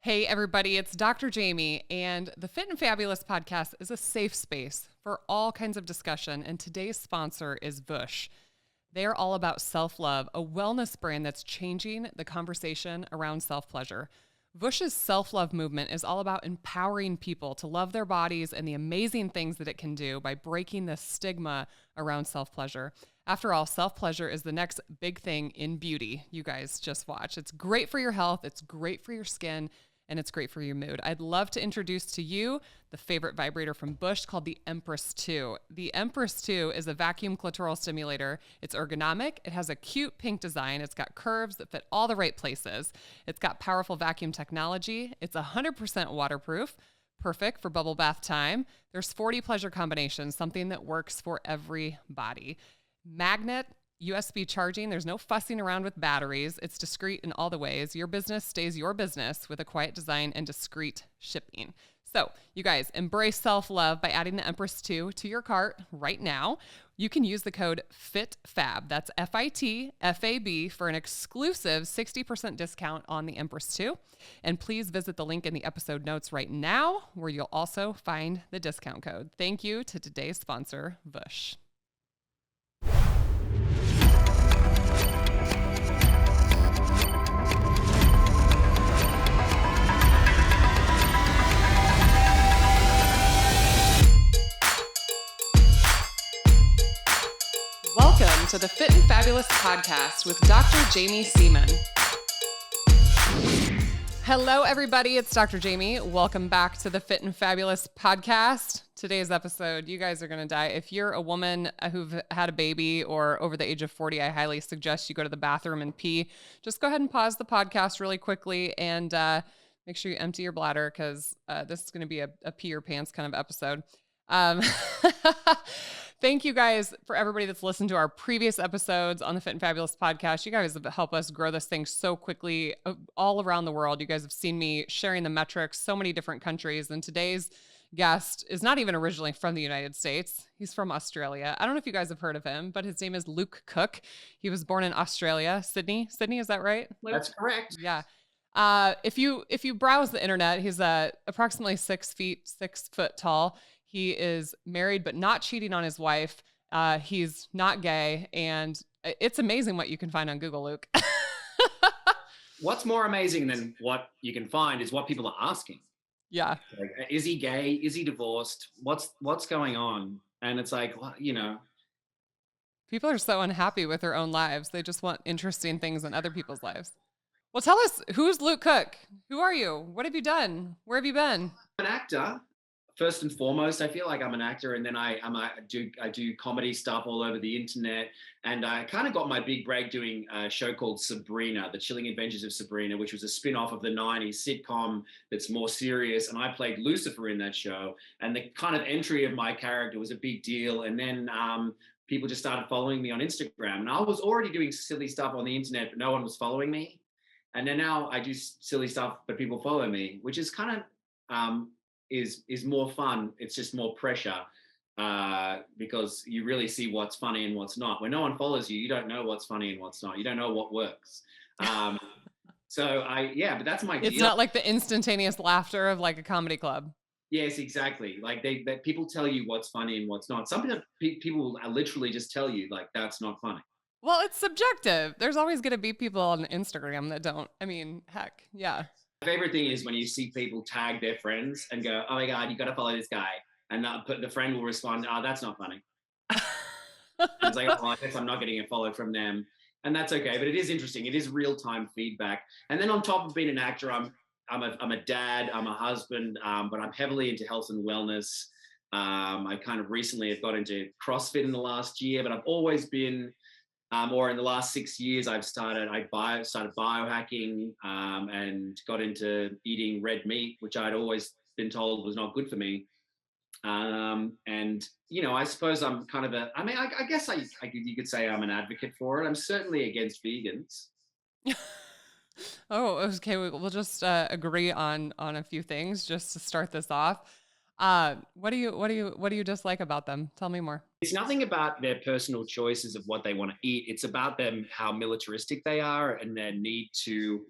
Hey, everybody, it's Dr. Jaime, and the Fit and Fabulous podcast is a safe space for all kinds of discussion. And today's sponsor is Vush. They're all about self-love, a wellness brand that's changing the conversation around self-pleasure. Vush's self-love movement is all about empowering people to love their bodies and the amazing things that it can do by breaking the stigma around self-pleasure. After all, self-pleasure is the next big thing in beauty. You guys just watch. It's great for your health. It's great for your skin. And it's great for your mood. I'd love to introduce to you the favorite vibrator from Bush called the Empress 2. The Empress 2 is a vacuum clitoral stimulator. It's ergonomic. It has a cute pink design. It's got curves that fit all the right places. It's got powerful vacuum technology. It's 100% waterproof. Perfect for bubble bath time. There's 40 pleasure combinations, something that works for every body. Magnet, USB charging, there's no fussing around with batteries. It's discreet in all the ways. Your business stays your business with a quiet design and discreet shipping. So, you guys, embrace self-love by adding the Empress 2 to your cart right now. You can use the code FITFAB, that's FITFAB, for an exclusive 60% discount on the Empress 2. And please visit the link in the episode notes right now, where you'll also find the discount code. Thank you to today's sponsor, Vush. Welcome to the Fit and Fabulous podcast with Dr. Jaime Seaman. Hello, everybody. It's Dr. Jaime. Welcome back to the Fit and Fabulous podcast. Today's episode, you guys are going to die. If you're a woman who've had a baby or over the age of 40, I highly suggest you go to the bathroom and pee. Just go ahead and pause the podcast really quickly and make sure you empty your bladder because this is going to be a pee your pants kind of episode. Thank you guys for everybody that's listened to our previous episodes on the Fit and Fabulous podcast. You guys have helped us grow this thing so quickly all around the world. You guys have seen me sharing the metrics, so many different countries. And today's guest is not even originally from the United States. He's from Australia. I don't know if you guys have heard of him, but his name is Luke Cook. He was born in Australia, Sydney. Sydney, is that right, Luke? That's correct. Yeah. If you browse the internet, he's approximately 6 foot tall. He is married, but not cheating on his wife. He's not gay. And it's amazing what you can find on Google, Luke. What's more amazing than what you can find is what people are asking. Yeah. Like, is he gay? Is he divorced? What's going on? And it's like, well, People are so unhappy with their own lives. They just want interesting things in other people's lives. Well, tell us, who's Luke Cook? Who are you? What have you done? Where have you been? I'm an actor. First and foremost, I feel like I'm an actor, and then I do comedy stuff all over the internet. And I kind of got my big break doing a show called Sabrina, The Chilling Adventures of Sabrina, which was a spin-off of the 90s sitcom that's more serious. And I played Lucifer in that show. And the kind of entry of my character was a big deal. And then people just started following me on Instagram. And I was already doing silly stuff on the internet, but no one was following me. And then now I do silly stuff, but people follow me, which is kind of is more fun. It's just more pressure because you really see what's funny and what's not. When no one follows you, you don't know what's funny and what's not. You don't know what works. But that's my deal. It's not like the instantaneous laughter of like a comedy club. Yes, exactly. Like that people tell you what's funny and what's not. Some people literally just tell you like, that's not funny. Well, it's subjective. There's always going to be people on Instagram that don't. I mean, heck, yeah. My favorite thing is when you see people tag their friends and go, "Oh my God, you got to follow this guy," and the friend will respond, "Oh, that's not funny." It's like, "Oh, I guess I'm not getting a follow from them," and that's okay. But it is interesting. It is real-time feedback. And then on top of being an actor, I'm a dad. I'm a husband. But I'm heavily into health and wellness. I kind of recently have got into CrossFit in the last year, but I've always been. Or in the last 6 years, I started biohacking and got into eating red meat, which I'd always been told was not good for me. I suppose I'm kind of I guess you could say I'm an advocate for it. I'm certainly against vegans. Oh, okay. We'll just agree on a few things just to start this off. What do you dislike about them? Tell me more. It's nothing about their personal choices of what they want to eat. It's about them, how militaristic they are and their need to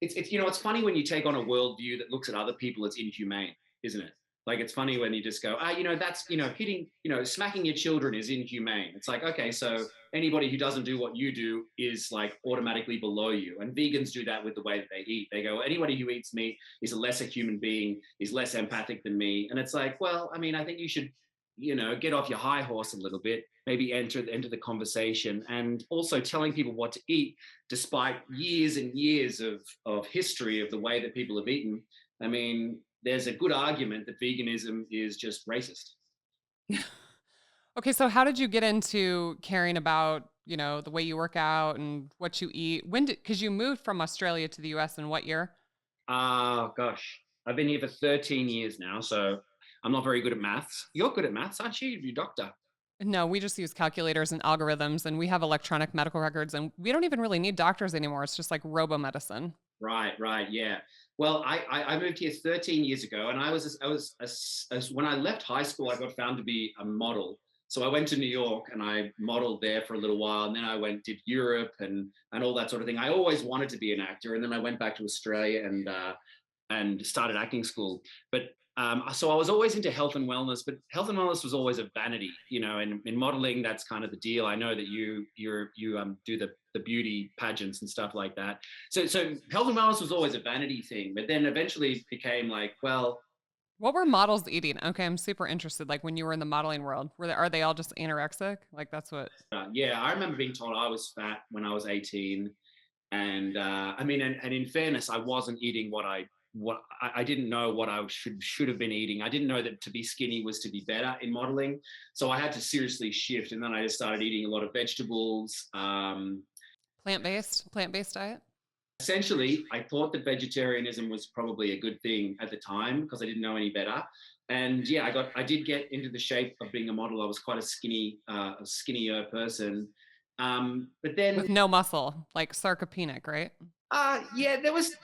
it's it's funny when you take on a worldview that looks at other people as inhumane, isn't it? Like it's funny when you just go, that's hitting, smacking your children is inhumane. It's like, okay, so anybody who doesn't do what you do is like automatically below you. And vegans do that with the way that they eat. They go, anybody who eats meat is a lesser human being, is less empathic than me. And it's like, well, I mean, I think you should, get off your high horse a little bit, maybe enter the conversation, and also telling people what to eat, despite years and years of history of the way that people have eaten. I mean, there's a good argument that veganism is just racist. Okay, so how did you get into caring about, the way you work out and what you eat? Because you moved from Australia to the US in what year? Oh, gosh. I've been here for 13 years now, so I'm not very good at maths. You're good at maths, aren't you? You're a doctor. No, we just use calculators and algorithms, and we have electronic medical records, and we don't even really need doctors anymore. It's just like robo-medicine. Right, right, yeah. Well, I moved here 13 years ago, and when I left high school, I got found to be a model. So I went to New York and I modeled there for a little while, and then I did Europe and all that sort of thing. I always wanted to be an actor, and then I went back to Australia and started acting school. But so I was always into health and wellness, but health and wellness was always a vanity, and in modeling, that's kind of the deal. I know that you do the beauty pageants and stuff like that. So health and wellness was always a vanity thing, but then eventually it became like, well, What were models eating? Okay, I'm super interested. Like when you were in the modeling world, are they all just anorexic? Like that's what. yeah, I remember being told I was fat when I was 18. And I mean, and in fairness, I wasn't eating what I didn't know what I should have been eating. I didn't know that to be skinny was to be better in modeling. So I had to seriously shift. And then I just started eating a lot of vegetables. Plant-based diet? Essentially, I thought that vegetarianism was probably a good thing at the time because I didn't know any better. And yeah, I did get into the shape of being a model. I was quite a skinnier person. But then With no muscle, like sarcopenic, right? yeah, there was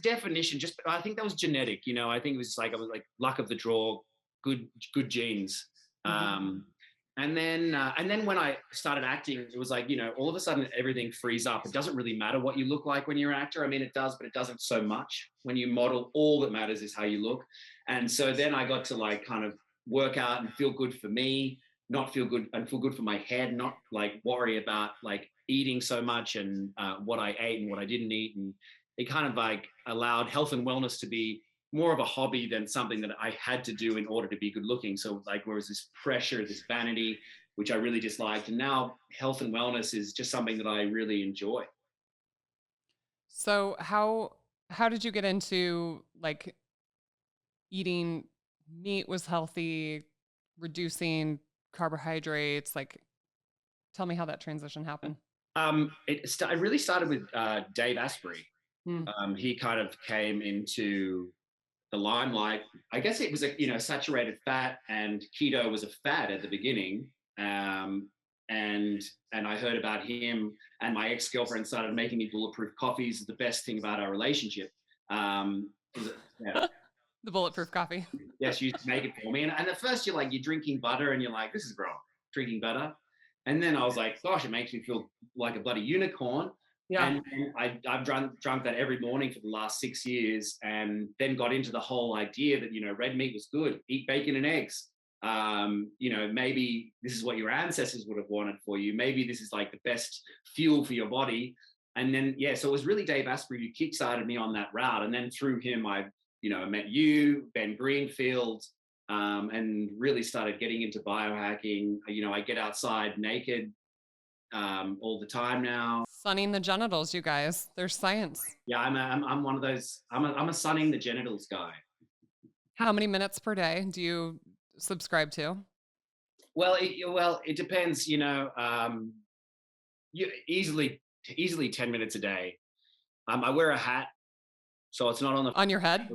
definition. Just I think that was genetic. I think it was like I was like luck of the draw, good genes. Mhm. And then when I started acting, it was like all of a sudden everything frees up. It doesn't really matter what you look like when you're an actor. I mean, it does, but it doesn't so much. When you model, all that matters is how you look. And so then I got to like kind of work out and feel good for me, not feel good and feel good for my head, not like worry about like eating so much and what I ate and what I didn't eat. And it kind of like allowed health and wellness to be more of a hobby than something that I had to do in order to be good looking. So like, whereas this pressure, this vanity, which I really disliked. And now health and wellness is just something that I really enjoy. So how did you get into like eating meat was healthy, reducing carbohydrates? Like tell me how that transition happened. It really started with Dave Asprey. Hmm. He kind of came into the limelight. I guess it was a saturated fat, and keto was a fad at the beginning. And I heard about him, and my ex girlfriend started making me bulletproof coffees. The best thing about our relationship. Yeah, The bulletproof coffee. yeah, she used to make it for me. And at first, you're drinking butter, and you're like, this is wrong, drinking butter. And then I was like, gosh, it makes me feel like a bloody unicorn. Yeah. And I've drunk that every morning for the last 6 years, and then got into the whole idea that red meat was good. Eat bacon and eggs. Maybe this is what your ancestors would have wanted for you. Maybe this is like the best fuel for your body. And then yeah, so it was really Dave Asprey who kickstarted me on that route. And then through him, I met you, Ben Greenfield, and really started getting into biohacking. I get outside naked all the time now. Sunning the genitals, you guys. There's science. Yeah, I'm one of those. I'm a sunning the genitals guy. How many minutes per day do you subscribe to? Well, it depends. You easily 10 minutes a day. I wear a hat, so it's not on the On your head?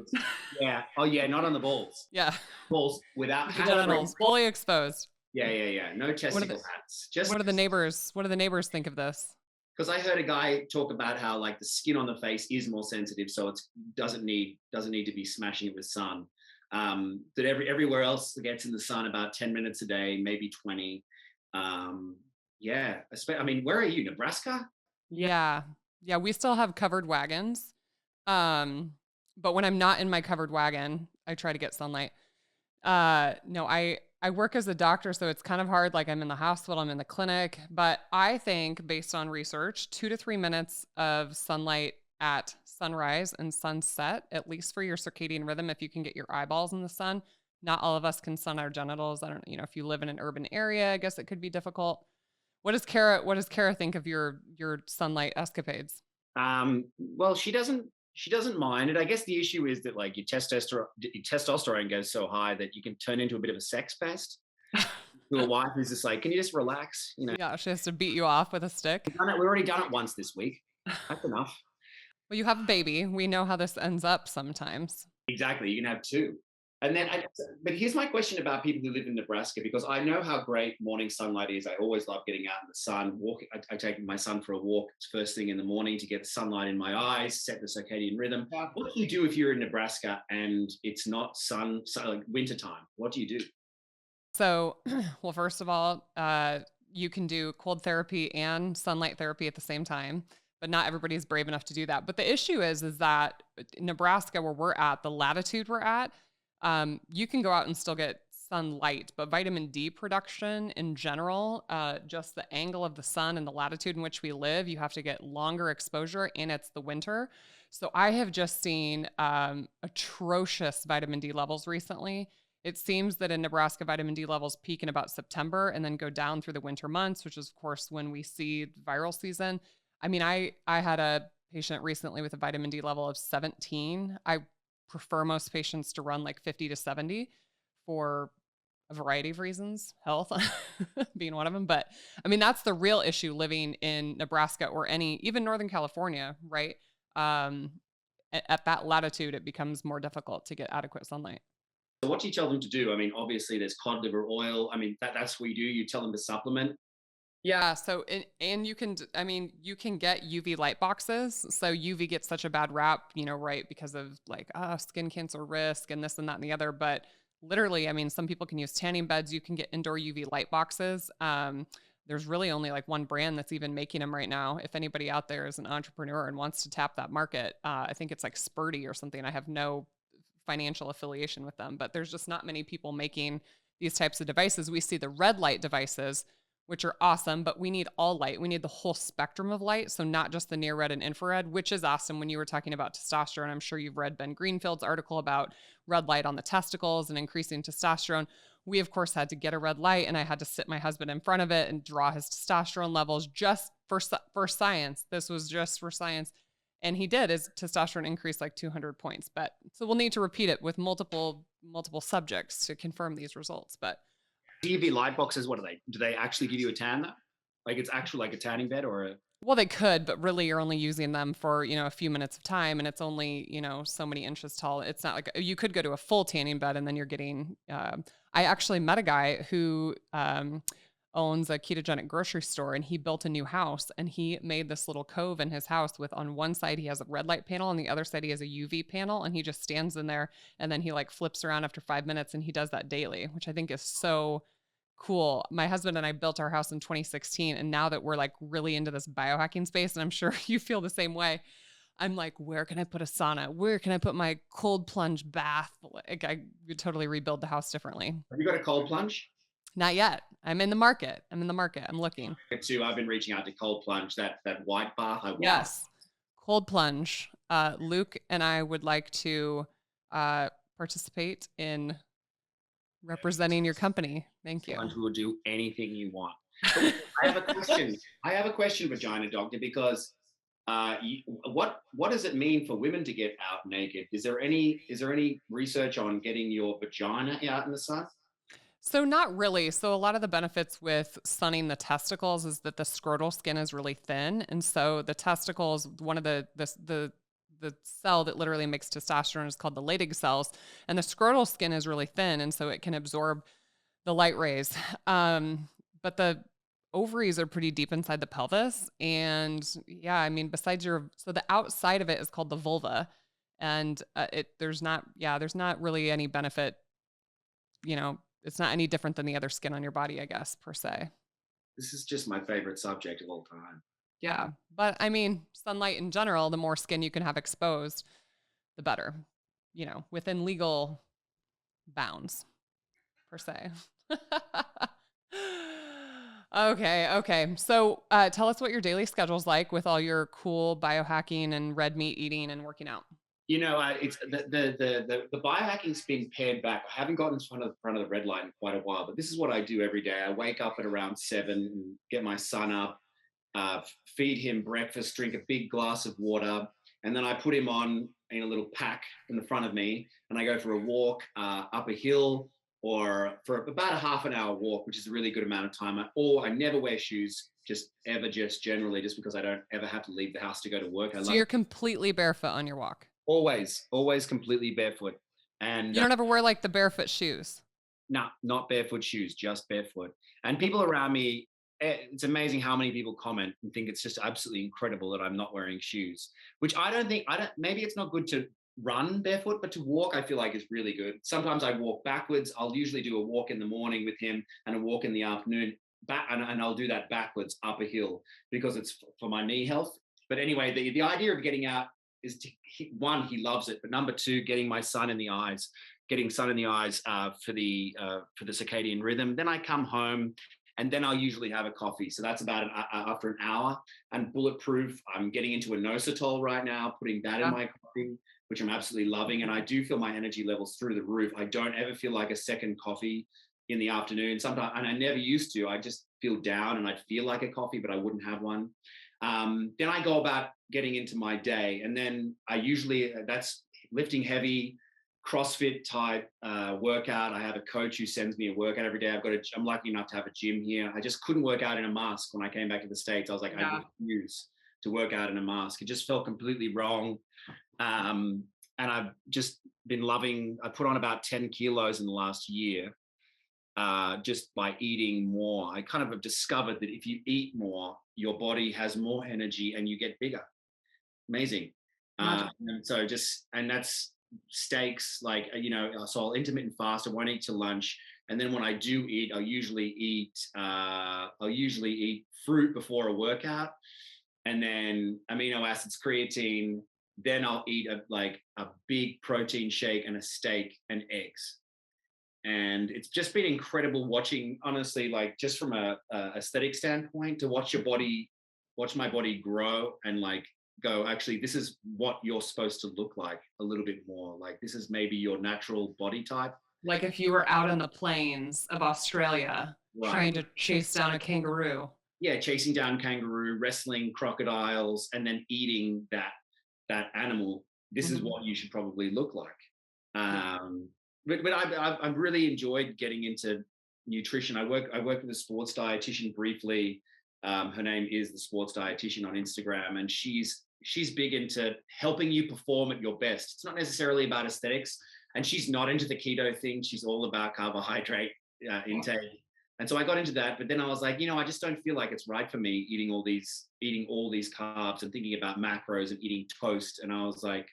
yeah. Oh yeah, not on the balls. Yeah. Balls without The hat. genitals fully exposed. Yeah. No What are testicle the hats. Just what do the neighbors think of this? because I heard a guy talk about how like the skin on the face is more sensitive, so it doesn't need to be smashing it with sun. That everywhere else gets in the sun about 10 minutes a day, maybe 20. Yeah, I mean, where are you, Nebraska? Yeah. Yeah, we still have covered wagons. Um, but when I'm not in my covered wagon, I try to get sunlight. No, I work as a doctor, so it's kind of hard. Like I'm in the hospital, I'm in the clinic, but I think based on research, 2 to 3 minutes of sunlight at sunrise and sunset, at least for your circadian rhythm, if you can get your eyeballs in the sun. Not all of us can sun our genitals. I don't, if you live in an urban area, I guess it could be difficult. What does Kara think of your sunlight escapades? Well, she doesn't mind it. I guess the issue is that like your testosterone goes so high that you can turn into a bit of a sex pest. Your wife who's just like, can you just relax? Yeah, she has to beat you off with a stick. We've already done it once this week. That's enough. Well, you have a baby. We know how this ends up sometimes. Exactly. You can have two. And then, but here's my question about people who live in Nebraska, because I know how great morning sunlight is. I always love getting out in the sun, walking. I take my son for a walk first thing in the morning to get the sunlight in my eyes, set the circadian rhythm. What do you do if you're in Nebraska and it's not like winter time? What do you do? So, well, first of all, you can do cold therapy and sunlight therapy at the same time, but not everybody's brave enough to do that. But the issue is that Nebraska, where we're at, the latitude we're at, you can go out and still get sunlight, but vitamin D production in general, just the angle of the sun and the latitude in which we live, you have to get longer exposure, and it's the winter. So I have just seen atrocious vitamin D levels recently. It seems that in Nebraska, vitamin D levels peak in about September and then go down through the winter months, which is, of course, when we see viral season. I mean, I had a patient recently with a vitamin D level of 17. I prefer most patients to run like 50 to 70 for a variety of reasons, health being one of them. But I mean, that's the real issue living in Nebraska or even Northern California, right? Um, at that latitude, it becomes more difficult to get adequate sunlight. So what do you tell them to do? I mean, obviously there's cod liver oil. I mean, that's what you do. You tell them to supplement. Yeah. So, and you can, I mean, you can get UV light boxes. So UV gets such a bad rap, right? Because of like, skin cancer risk and this and that and the other. But literally, I mean, some people can use tanning beds. You can get indoor UV light boxes. There's really only like one brand that's even making them right now. If anybody out there is an entrepreneur and wants to tap that market, I think it's like Spurdy or something. I have no financial affiliation with them, but there's just not many people making these types of devices. We see the red light devices, which are awesome, but we need all light. We need the whole spectrum of light. So not just the near red and infrared, which is awesome. When you were talking about testosterone, I'm sure you've read Ben Greenfield's article about red light on the testicles and increasing testosterone. We, of course, had to get a red light, and I had to sit my husband in front of it and draw his testosterone levels just for science. This was just for science. And he did. His testosterone increased like 200 points. But so we'll need to repeat it with multiple subjects to confirm these results. But UV light boxes, what are they? Do they actually give you a tan though? Like it's actually like a tanning bed or a well, they could, but really you're only using them for, a few minutes of time, and it's only, so many inches tall. It's not like you could go to a full tanning bed and then you're getting, I actually met a guy who, owns a ketogenic grocery store, and he built a new house, and he made this little cove in his house with, on one side he has a red light panel, on the other side he has a UV panel, and he just stands in there, and then he like flips around after 5 minutes, and he does that daily, which I think is so cool. My husband and I built our house in 2016, and now that we're like really into this biohacking space, and I'm sure you feel the same way, I'm like, where can I put a sauna? Where can I put my cold plunge bath? Like I would totally rebuild the house differently. have you got a cold plunge? Not yet. I'm in the market. I'm looking. Too. I've been reaching out to cold plunge, that white bath. I want. Yes. Cold plunge. Luke and I would like to participate in representing your company. Thank you. Plunge will do anything you want. I have a question. I have a question, vagina doctor, because what does it mean for women to get out naked? Is there any research on getting your vagina out in the sun? So not really. So a lot of the benefits with sunning the testicles is that the scrotal skin is really thin, and so the testicles, one of the cell that literally makes testosterone is called the Leydig cells, and the scrotal skin is really thin, and so it can absorb the light rays. But the ovaries are pretty deep inside the pelvis, and yeah, I mean, so the outside of it is called the vulva, and there's not really any benefit, it's not any different than the other skin on your body, I guess, per se. This is just my favorite subject of all time. Yeah. But I mean, sunlight in general, the more skin you can have exposed, the better, within legal bounds, per se. Okay. So tell us what your daily schedule's like with all your cool biohacking and red meat eating and working out. It's the biohacking's been pared back. I haven't gotten in front of the red light in quite a while, but this is what I do every day. I wake up at around 7 and get my son up, feed him breakfast, drink a big glass of water, and then I put him on in a little pack in the front of me, and I go for a walk up a hill or for about a half an hour walk, which is a really good amount of time. Or I never wear shoes, just generally, just because I don't ever have to leave the house to go to work. I So love you're completely barefoot on your walk. always completely barefoot. And You don't ever wear like the barefoot shoes. no, not barefoot shoes, just barefoot. And people around me, it's amazing how many people comment and think it's just absolutely incredible that I'm not wearing shoes, which maybe it's not good to run barefoot, but to walk, I feel like is really good. Sometimes I walk backwards. I'll usually do a walk in the morning with him and a walk in the afternoon back, and I'll do that backwards up a hill because it's for my knee health. But anyway, the idea of getting out is one, he loves it, but number two, getting my son in the eyes for the circadian rhythm. Then I come home, and then I'll usually have a coffee. So that's about after an hour. And bulletproof, I'm getting into inositol right now, putting that in my coffee, which I'm absolutely loving. And I do feel my energy levels through the roof. I don't ever feel like a second coffee in the afternoon. Sometimes, and I never used to. I just feel down, and I'd feel like a coffee, but I wouldn't have one. Then I go about getting into my day, and then that's lifting heavy, CrossFit type workout. I have a coach who sends me a workout every day. I'm lucky enough to have a gym here. I just couldn't work out in a mask when I came back to the States. I was like, I refuse to work out in a mask. It just felt completely wrong. And I've just been loving, I put on about 10 kilos in the last year. Just by eating more. I kind of have discovered that if you eat more, your body has more energy and you get bigger. Amazing. And that's steaks, so I'll intermittent fast. I won't eat till lunch. And then when I do eat, I'll usually eat fruit before a workout, and then amino acids, creatine. Then I'll eat a big protein shake and a steak and eggs. And it's just been incredible watching, honestly, like just from a aesthetic standpoint, to watch my body grow and go, actually, this is what you're supposed to look like a little bit more. Like this is maybe your natural body type. Like if you were out on the plains of Australia trying to chase down a kangaroo. Yeah, chasing down kangaroo, wrestling crocodiles, and then eating that animal. This is what you should probably look like. But I've really enjoyed getting into nutrition. I work with a sports dietitian briefly. Her name is the Sports Dietitian on Instagram, and she's big into helping you perform at your best. It's not necessarily about aesthetics, and she's not into the keto thing. She's all about carbohydrate intake. And so I got into that, but then I was like, I just don't feel like it's right for me eating all these carbs and thinking about macros and eating toast. And I was like,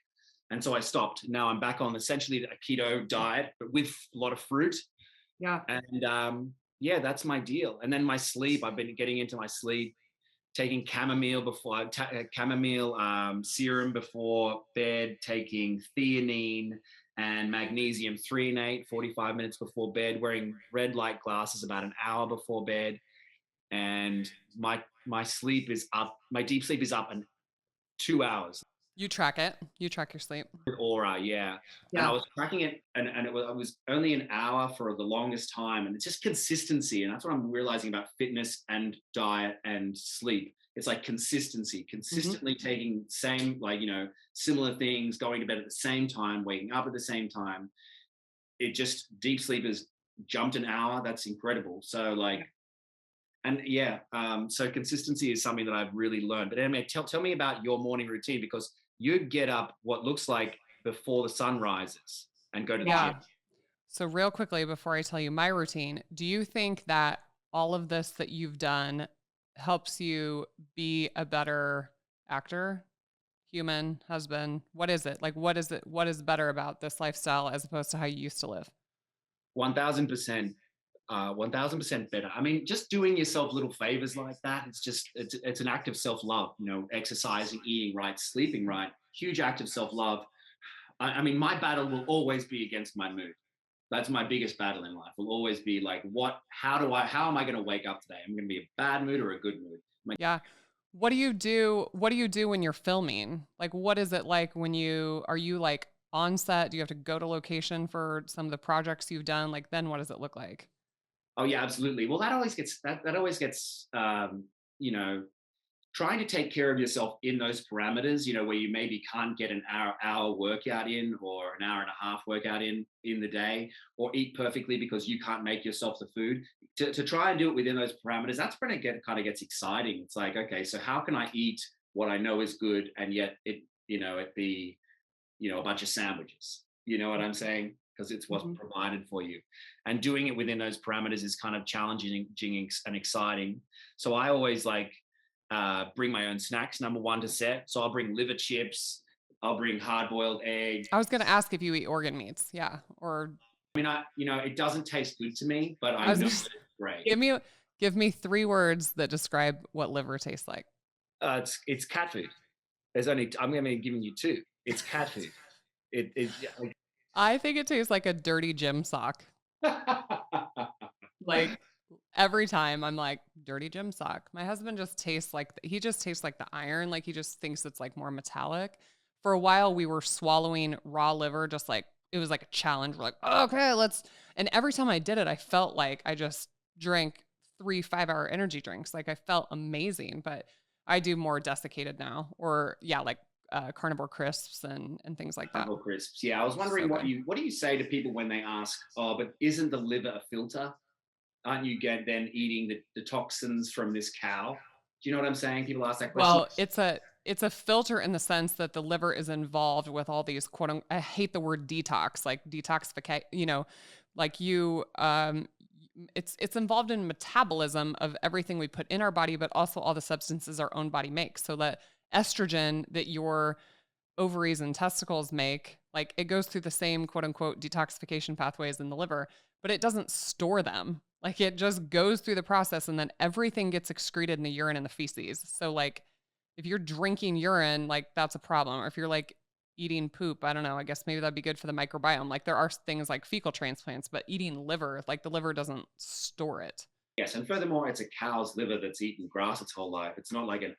and so I stopped. Now I'm back on essentially a keto diet, but with a lot of fruit. Yeah. And that's my deal. And then my sleep, I've been getting into my sleep, taking chamomile serum before bed, taking theanine and magnesium threonate 45 minutes before bed, wearing red light glasses about an hour before bed. And my sleep is up. My deep sleep is up in 2 hours. You track it. You track your sleep. Aura, yeah. And I was tracking it, and it was only an hour for the longest time. And it's just consistency. And that's what I'm realizing about fitness and diet and sleep. It's like consistency, consistently taking same, similar things, going to bed at the same time, waking up at the same time. It just, deep sleep has jumped an hour. That's incredible. So so consistency is something that I've really learned. But anyway, tell me about your morning routine, because you get up what looks like before the sun rises and go to the gym. So real quickly, before I tell you my routine, do you think that all of this that you've done helps you be a better actor, human, husband? What is it? What is better about this lifestyle as opposed to how you used to live? 1000%. 1000% better. I mean, just doing yourself little favors like that, it's an act of self-love, exercising, eating right, sleeping right, huge act of self-love. I mean, my battle will always be against my mood. That's my biggest battle in life. Will always be like, how am I going to wake up today? I'm going to be a bad mood or a good mood? Yeah. What do you do? What do you do when you're filming? Like, what is it like when are you like on set? Do you have to go to location for some of the projects you've done? Like, then what does it look like? Oh yeah, absolutely. Well, that always gets you know trying to take care of yourself in those parameters, where you maybe can't get an hour workout in or an hour and a half workout in the day, or eat perfectly because you can't make yourself the food. To try and do it within those parameters, that's when it kind of gets exciting. It's like, okay, so how can I eat what I know is good and yet it be a bunch of sandwiches. You know what I'm saying? Because it's what's Mhm. provided for you. And doing it within those parameters is kind of challenging and exciting. So I always bring my own snacks, number one, to set. So I'll bring liver chips, I'll bring hard boiled eggs. I was going to ask if you eat organ meats. Yeah. Or I mean, it doesn't taste good to me, but I I was know going that to it's great. give me 3 words that describe what liver tastes like. It's cat food. I'm going to be giving you two. It's cat food. Yeah, I think it tastes like a dirty gym sock. Like every time I'm like, dirty gym sock. My husband just tastes like he just tastes like the iron. Like he just thinks it's like more metallic. For a while, we were swallowing raw liver, just like it was like a challenge. We're like, okay, let's. And every time I did it, I felt like I just drank 3 5-hour energy drinks. Like I felt amazing. But I do more desiccated now, or yeah, like carnivore crisps and things like that. Carnival crisps. Yeah, I was So wondering good. what do you say to people when they ask, "Oh, but isn't the liver a filter? Aren't you then eating the toxins from this cow?" Do you know what I'm saying? People ask that question. Well, it's a filter in the sense that the liver is involved with all these I hate the word detox, like detoxificate, like it's involved in metabolism of everything we put in our body, but also all the substances our own body makes. So that estrogen that your ovaries and testicles make, like it goes through the same quote unquote detoxification pathways in the liver, but it doesn't store them. Like it just goes through the process and then everything gets excreted in the urine and the feces. So like if you're drinking urine, like that's a problem. Or if you're like eating poop, I don't know, I guess maybe that'd be good for the microbiome. Like there are things like fecal transplants, but eating liver, like the liver doesn't store it. Yes, and furthermore, it's a cow's liver that's eaten grass its whole life. It's not like a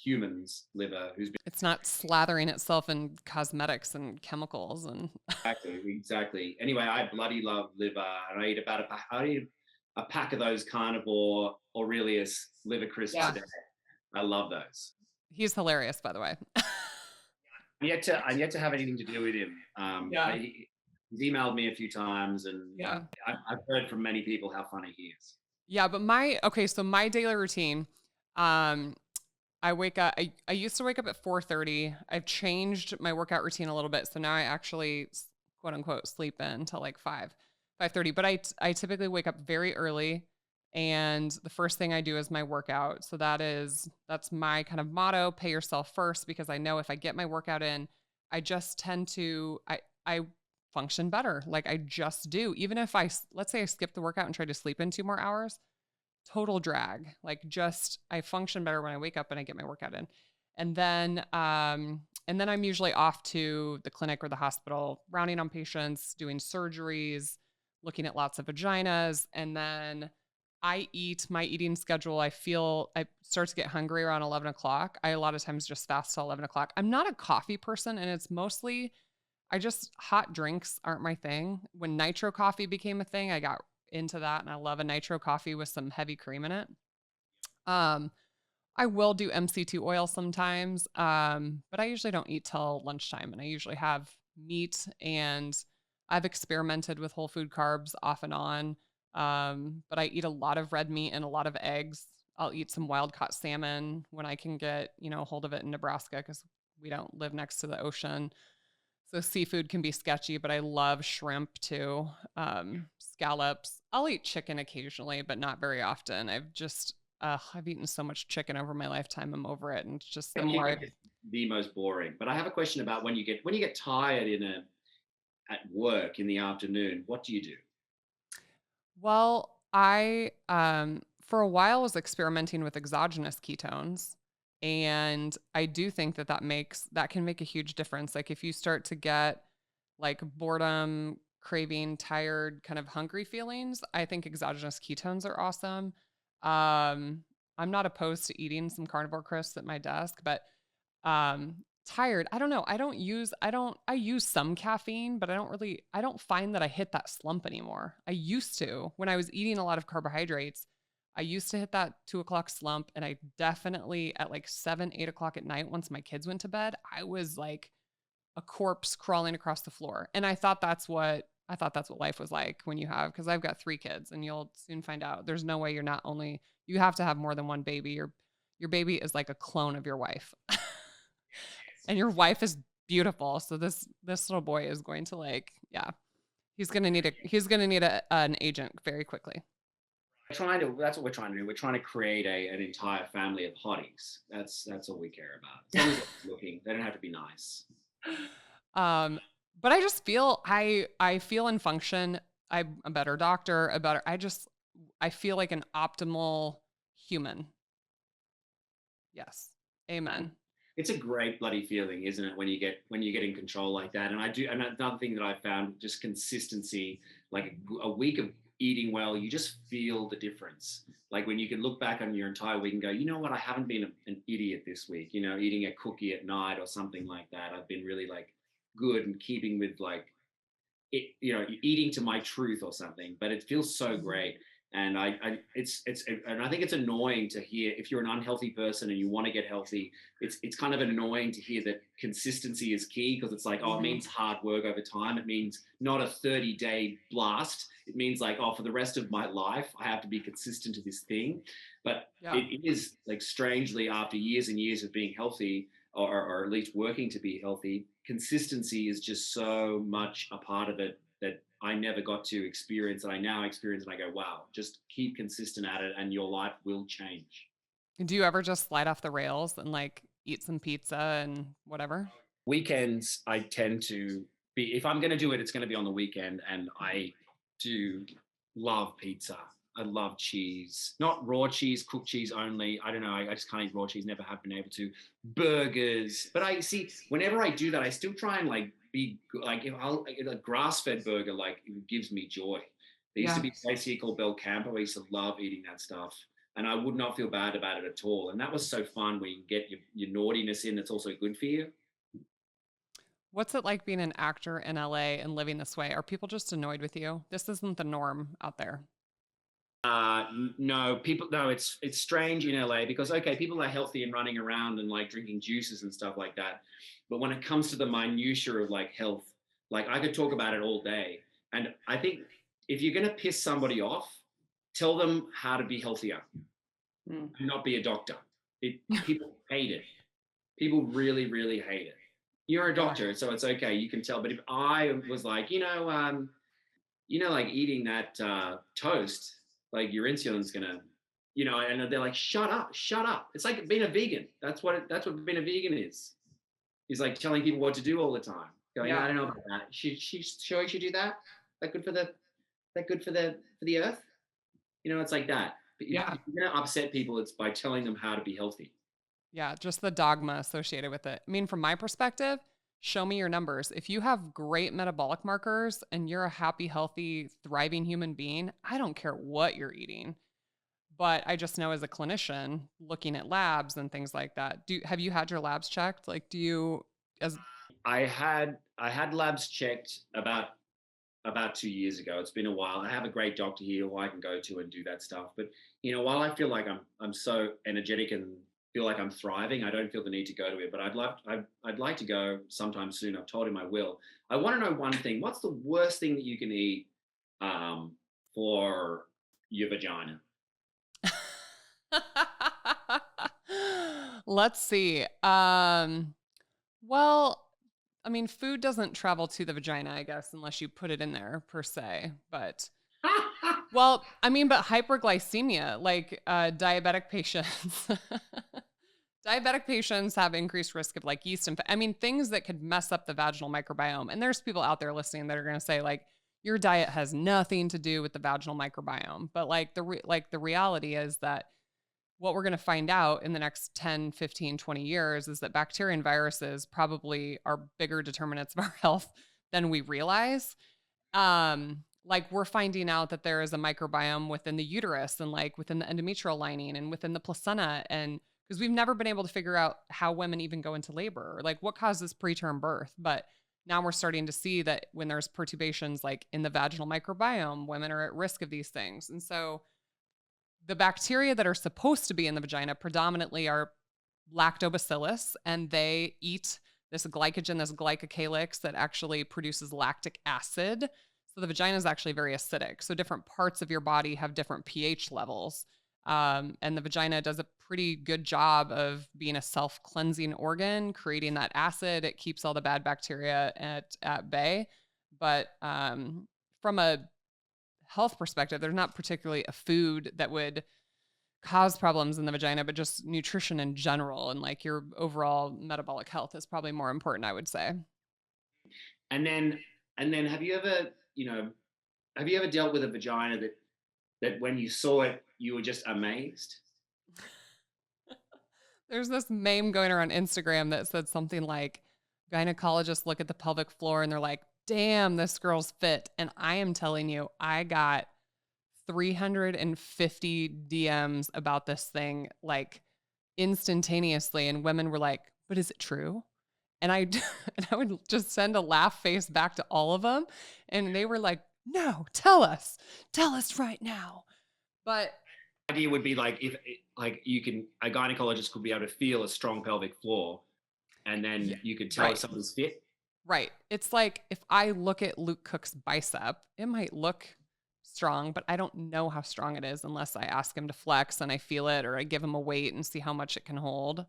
human's liver who's been It's not slathering itself in cosmetics and chemicals and exactly. Anyway, I bloody love liver, and I eat a pack of those carnivore Aurelius liver crisps a yeah. day. I love those. He's hilarious, by the way. I'm yet to have anything to do with him. Yeah. He's emailed me a few times, and Yeah. I've heard from many people how funny he is. Yeah, but so my daily routine, um, I wake up I used to wake up at 4:30. I've changed my workout routine a little bit. So now I actually quote unquote sleep in till like 5:30. But I typically wake up very early and the first thing I do is my workout. So that's my kind of motto, pay yourself first, because I know if I get my workout in, I just tend to I function better. Like I just do. Even if let's say I skip the workout and try to sleep in 2 more hours, total drag. Like just I function better when I wake up and I get my workout in. And then I'm usually off to the clinic or the hospital, rounding on patients, doing surgeries, looking at lots of vaginas, and then I eat my eating schedule. I start to get hungry around 11 o'clock. I a lot of times just fast till 11 o'clock. I'm not a coffee person, and it's mostly hot drinks aren't my thing. When nitro coffee became a thing, I got into that and I love a nitro coffee with some heavy cream in it. Um, I will do MCT oil sometimes, but I usually don't eat till lunchtime and I usually have meat and I've experimented with whole food carbs off and on. But I eat a lot of red meat and a lot of eggs. I'll eat some wild caught salmon when I can get, hold of it in Nebraska because we don't live next to the ocean. So seafood can be sketchy, but I love shrimp too. Scallops. I'll eat chicken occasionally, but not very often. I've eaten so much chicken over my lifetime. I'm over it, and it's just the more Chicken is the most boring. But I have a question about when you get tired at work in the afternoon. What do you do? Well, I for a while was experimenting with exogenous ketones, and I do think that that can make a huge difference. Like if you start to get like boredom, craving, tired, kind of hungry feelings, I think exogenous ketones are awesome. I'm not opposed to eating some carnivore crisps at my desk, but tired. I don't know. I use some caffeine, but I don't find that I hit that slump anymore. I used to when I was eating a lot of carbohydrates. I used to hit that 2 o'clock slump, and I definitely at like 7, 8 o'clock at night, once my kids went to bed, I was like a corpse crawling across the floor. And I thought that's what life was like when you have, because I've got 3 kids, and you'll soon find out there's no way you have to have more than one baby. Your baby is like a clone of your wife. And your wife is beautiful. So this little boy is going to yeah, he's gonna need an agent very quickly. That's what we're trying to do. We're trying to create an entire family of hotties. That's all we care about. As long as they're looking, they don't have to be nice. But I just feel I feel and function. I'm a better doctor, I feel like an optimal human. Yes. Amen. It's a great bloody feeling, isn't it, when you get in control like that? And another thing that I found, just consistency, like a week of eating well, you just feel the difference. Like when you can look back on your entire week and go, you know what, I haven't been an idiot this week, eating a cookie at night or something like that. I've been really like good and keeping with like it, eating to my truth or something, but it feels so great. And and I think it's annoying to hear, if you're an unhealthy person and you want to get healthy, it's kind of annoying to hear that consistency is key, because it's like, oh, it means hard work over time. It means not a 30-day blast. It means like, oh, for the rest of my life, I have to be consistent to this thing. But it is like, strangely, after years and years of being healthy, or at least working to be healthy, consistency is just so much a part of it that I never got to experience, and I now experience, and I go, wow, just keep consistent at it and your life will change. Do you ever just slide off the rails and like eat some pizza and whatever? Weekends, I tend to if I'm going to do it, it's going to be on the weekend. And I do love pizza. I love cheese, not raw cheese, cooked cheese only. I don't know. I just can't eat raw cheese. Never have been able to. Burgers, but I see whenever I do that, I still try and like be like, if I'll a grass-fed burger, like it gives me joy. There used to be a place here called Bel Campo. I used to love eating that stuff, and I would not feel bad about it at all. And that was so fun, where you can get your naughtiness in. That's also good for you. What's it like being an actor in LA and living this way? Are people just annoyed with you? This isn't the norm out there. No, people. No, it's strange in LA, because okay, people are healthy and running around and like drinking juices and stuff like that, but when it comes to the minutiae of like health, like I could talk about it all day. And I think if you're gonna piss somebody off, tell them how to be healthier. Do not be a doctor. People hate it. People really, really hate it. You're a doctor, so it's okay. You can tell. But if I was like, like eating that toast, like your insulin's gonna, and they're like, shut up, shut up. It's like being a vegan. That's what being a vegan is. He's like telling people what to do all the time. Going, I don't know about that. She's sure you should do that. That good for the earth. It's like that. But if you're gonna upset people, it's by telling them how to be healthy. Yeah, just the dogma associated with it. I mean, from my perspective, show me your numbers. If you have great metabolic markers and you're a happy, healthy, thriving human being, I don't care what you're eating. But I just know as a clinician looking at labs and things like that. Have you had your labs checked? Like, do you as I had labs checked about 2 years ago. It's been a while. I have a great doctor here who I can go to and do that stuff. But while I feel like I'm so energetic and feel like I'm thriving, I don't feel the need to go to it. But I'd like to go sometime soon. I've told him I will. I want to know one thing. What's the worst thing that you can eat for your vagina? Let's see. Well, I mean, food doesn't travel to the vagina, I guess, unless you put it in there per se. But well, I mean, but hyperglycemia, like diabetic patients, diabetic patients have increased risk of like yeast I mean, things that could mess up the vaginal microbiome. And there's people out there listening that are going to say like, your diet has nothing to do with the vaginal microbiome. But like the reality is that what we're going to find out in the next 10, 15, 20 years is that bacteria and viruses probably are bigger determinants of our health than we realize. Like we're finding out that there is a microbiome within the uterus and like within the endometrial lining and within the placenta. And because we've never been able to figure out how women even go into labor or like what causes preterm birth. But now we're starting to see that when there's perturbations like in the vaginal microbiome, women are at risk of these things. And so the bacteria that are supposed to be in the vagina predominantly are lactobacillus, and they eat this glycogen, this glycocalyx that actually produces lactic acid. So the vagina is actually very acidic. So different parts of your body have different pH levels. And the vagina does a pretty good job of being a self-cleansing organ, creating that acid. It keeps all the bad bacteria at bay. But from a health perspective, there's not particularly a food that would cause problems in the vagina, but just nutrition in general and like your overall metabolic health is probably more important, I would say. And then have you ever, have you ever dealt with a vagina that when you saw it, you were just amazed? There's this meme going around Instagram that said something like gynecologists look at the pelvic floor and they're like, damn, this girl's fit. And I am telling you, I got 350 DMs about this thing like instantaneously. And women were like, but is it true? And I, and I would just send a laugh face back to all of them. And they were like, no, tell us right now. But Idea would be like if like a gynecologist could be able to feel a strong pelvic floor, and then yeah, you could tell if right. someone's fit. Right. It's like if I look at Luke Cook's bicep, it might look strong, but I don't know how strong it is unless I ask him to flex and I feel it or I give him a weight and see how much it can hold.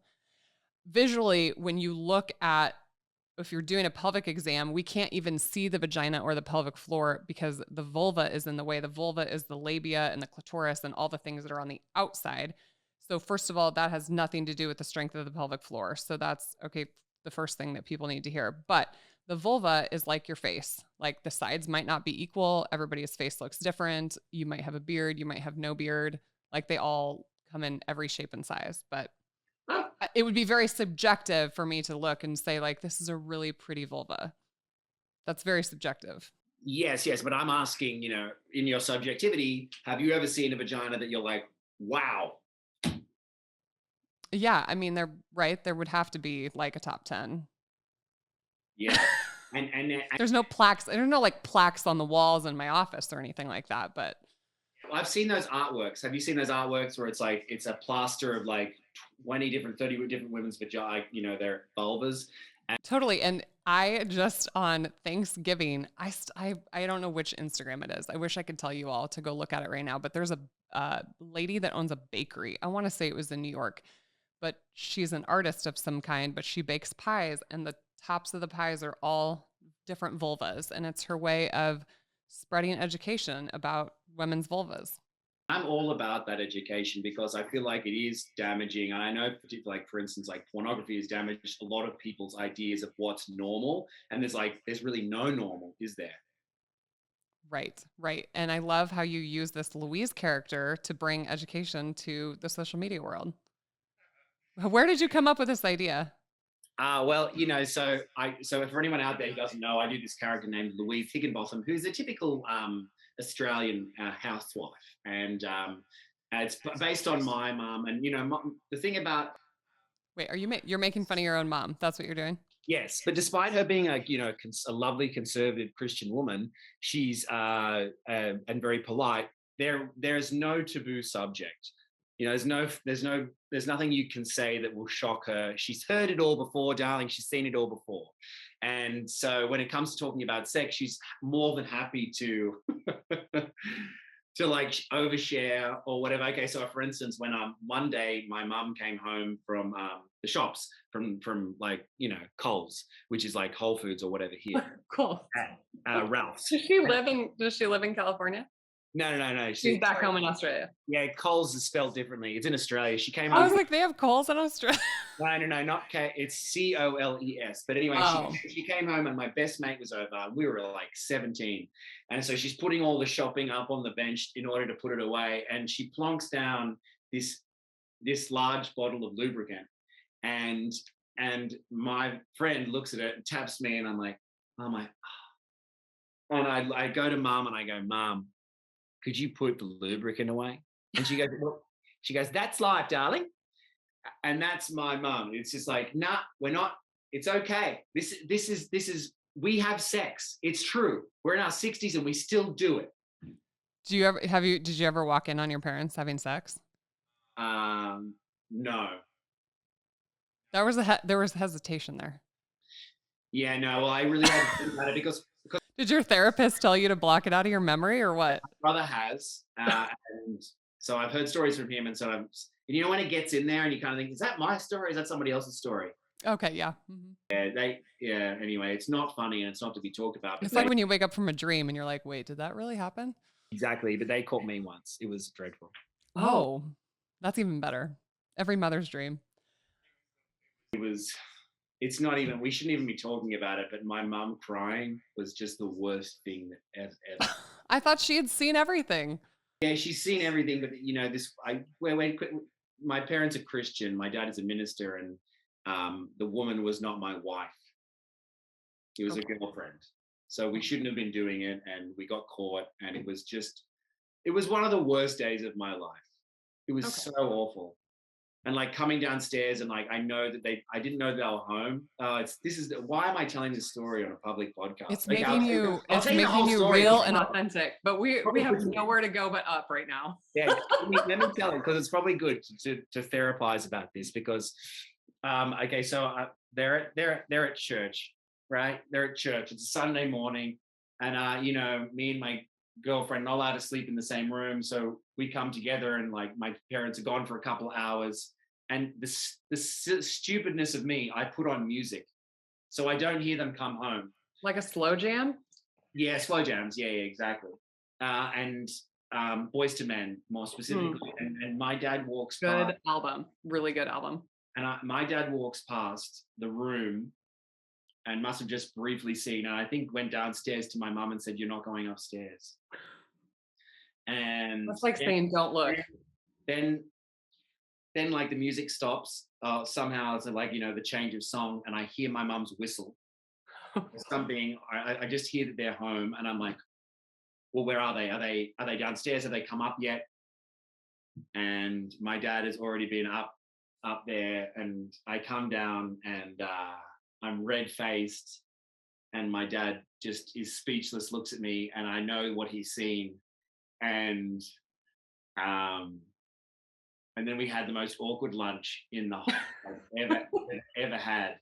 Visually, when you look at if you're doing a pelvic exam, we can't even see the vagina or the pelvic floor because the vulva is in the way. The vulva is the labia and the clitoris and all the things that are on the outside. So first of all, that has nothing to do with the strength of the pelvic floor. So that's okay, the first thing that people need to hear. But the vulva is like your face. Like the sides might not be equal. Everybody's face looks different. You might have a beard, you might have no beard. Like they all come in every shape and size. But it would be very subjective for me to look and say like this is a really pretty vulva. That's very subjective. Yes, but I'm asking, in your subjectivity, have you ever seen a vagina that you're like, wow? Yeah, I mean they're right, there would have to be like a top 10. Yeah, and There's no plaques. There's no like plaques on the walls in my office or anything like that, but I've seen those artworks. Have you seen those artworks where it's like it's a plaster of like 30 different women's vagina, their vulvas? totally. And I just on Thanksgiving, I don't know which Instagram it is. I wish I could tell you all to go look at it right now, but there's a lady that owns a bakery. I want to say it was in New York, but she's an artist of some kind, but she bakes pies and the tops of the pies are all different vulvas. And it's her way of spreading education about women's vulvas. I'm all about that education because I feel like it is damaging. And I know, particularly, like for instance, like pornography has damaged a lot of people's ideas of what's normal. And there's really no normal, is there? Right, right. And I love how you use this Louise character to bring education to the social media world. Where did you come up with this idea? Well, so for anyone out there who doesn't know, I do this character named Louise Higginbotham, who's a typical Australian housewife, and it's based on my mum. And the thing about Wait, you're making fun of your own mom? That's what you're doing? yes, but despite her being a lovely conservative Christian woman, she's and very polite. There's no taboo subject. There's nothing you can say that will shock her. She's heard it all before, darling. She's seen it all before. And so when it comes to talking about sex, she's more than happy to to like overshare or whatever. Okay, so for instance, when one day my mum came home from the shops from like Coles, which is like Whole Foods or whatever here, Cool. Ralph's. Does she live in California? No. She's back home in Australia. Yeah, Coles is spelled differently. It's in Australia. She came I was home. like, they have Coles in Australia. No, not K. It's Coles. But anyway, she came home and my best mate was over. We were like 17. And so she's putting all the shopping up on the bench in order to put it away. And she plonks down this large bottle of lubricant. And my friend looks at it and taps me, and I'm like, oh my. And I go to mom and I go, Mom, could you put the lubricant away? And she goes, well, that's life, darling. And that's my mum. It's just like, nah, we're not. It's okay. This is. We have sex. It's true. We're in our 60s and we still do it. Did you ever walk in on your parents having sex? No. There was hesitation there. Yeah, no. Well, I really had to think about it because Did your therapist tell you to block it out of your memory or what? my brother has, and so I've heard stories from him, and so when it gets in there, and you kind of think, is that my story? Is that somebody else's story? Okay, yeah. Mm-hmm. Anyway, it's not funny and it's not to be talked about. It's like when you wake up from a dream and you're like, wait, did that really happen? Exactly, but they caught me once. It was dreadful. Oh, that's even better. Every mother's dream. It's not even, we shouldn't even be talking about it, but my mum crying was just the worst thing ever. I thought she had seen everything. Yeah, she's seen everything, but my parents are Christian. My dad is a minister, and the woman was not my wife. He was a girlfriend. So we shouldn't have been doing it, and we got caught, and it was one of the worst days of my life. It was so awful. And like coming downstairs and like, I didn't know they were home. Why am I telling this story on a public podcast? It's like, making you story. real and authentic, but we have nowhere to go but up right now. Yeah, let me tell it, because it's probably good to therapize about this, because, so they're at church, right? They're at church. It's a Sunday morning, and me and my girlfriend not allowed to sleep in the same room, so we come together, and like my parents are gone for a couple of hours, and the stupidness of me, I put on music so I don't hear them come home. Like a slow jam? Yeah, slow jams. Yeah, exactly. And Boys to Men, more specifically. And my dad walks past. Good album. Really good album. And my dad walks past the room and must have just briefly seen, and I think went downstairs to my mum and said, "You're not going upstairs." And that's like saying, "Don't look." Then like the music stops. Somehow it's like, the change of song, and I hear my mum's whistle. Something. I just hear that they're home, and I'm like, "Well, where are they? Are they downstairs? Have they come up yet?" And my dad has already been up there, and I come down, and I'm red-faced, and my dad just is speechless, looks at me, and I know what he's seen. And then we had the most awkward lunch in the whole I've ever had.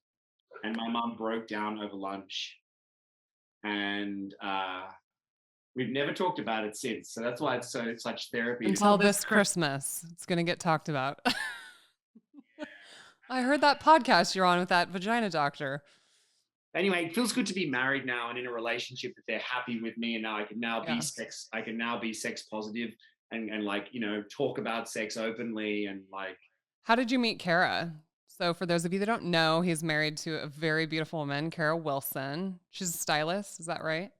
And my mum broke down over lunch. And we've never talked about it since. So that's why it's such therapy. Until this Christmas, it's going to get talked about. I heard that podcast you're on with that vagina doctor. Anyway, it feels good to be married now and in a relationship that they're happy with me, and now I can now be sex positive and like, talk about sex openly, and like. How did you meet Kara? So for those of you that don't know, he's married to a very beautiful woman, Kara Wilson. She's a stylist, is that right?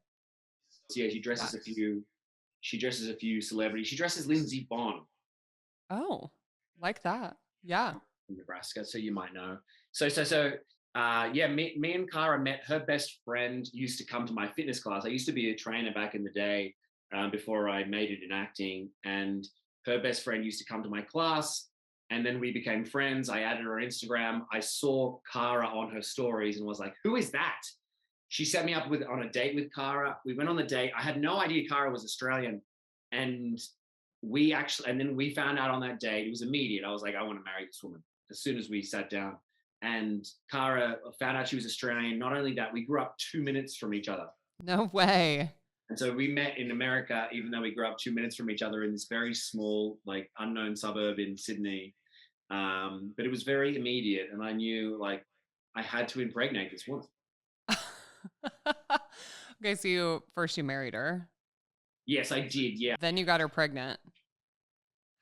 Yeah, she dresses a few celebrities. She dresses Lindsey Vonn. Oh, like that. Yeah. In Nebraska, so you might know. Me and Kara met. Her best friend used to come to my fitness class. I used to be a trainer back in the day, before I made it in acting, and her best friend used to come to my class, and then we became friends. I added her on Instagram. I saw Kara on her stories and was like, who is that? She set me up on a date with Kara. We went on the date. I had no idea Kara was Australian, and then we found out on that date. It was immediate. I was like, I want to marry this woman as soon as we sat down. And Kara found out she was Australian. Not only that, we grew up 2 minutes from each other. No way. And so we met in America, even though we grew up 2 minutes from each other in this very small, like unknown suburb in Sydney. But it was very immediate. And I knew like I had to impregnate this woman. Okay, so you married her. Yes, I did. Yeah. Then you got her pregnant.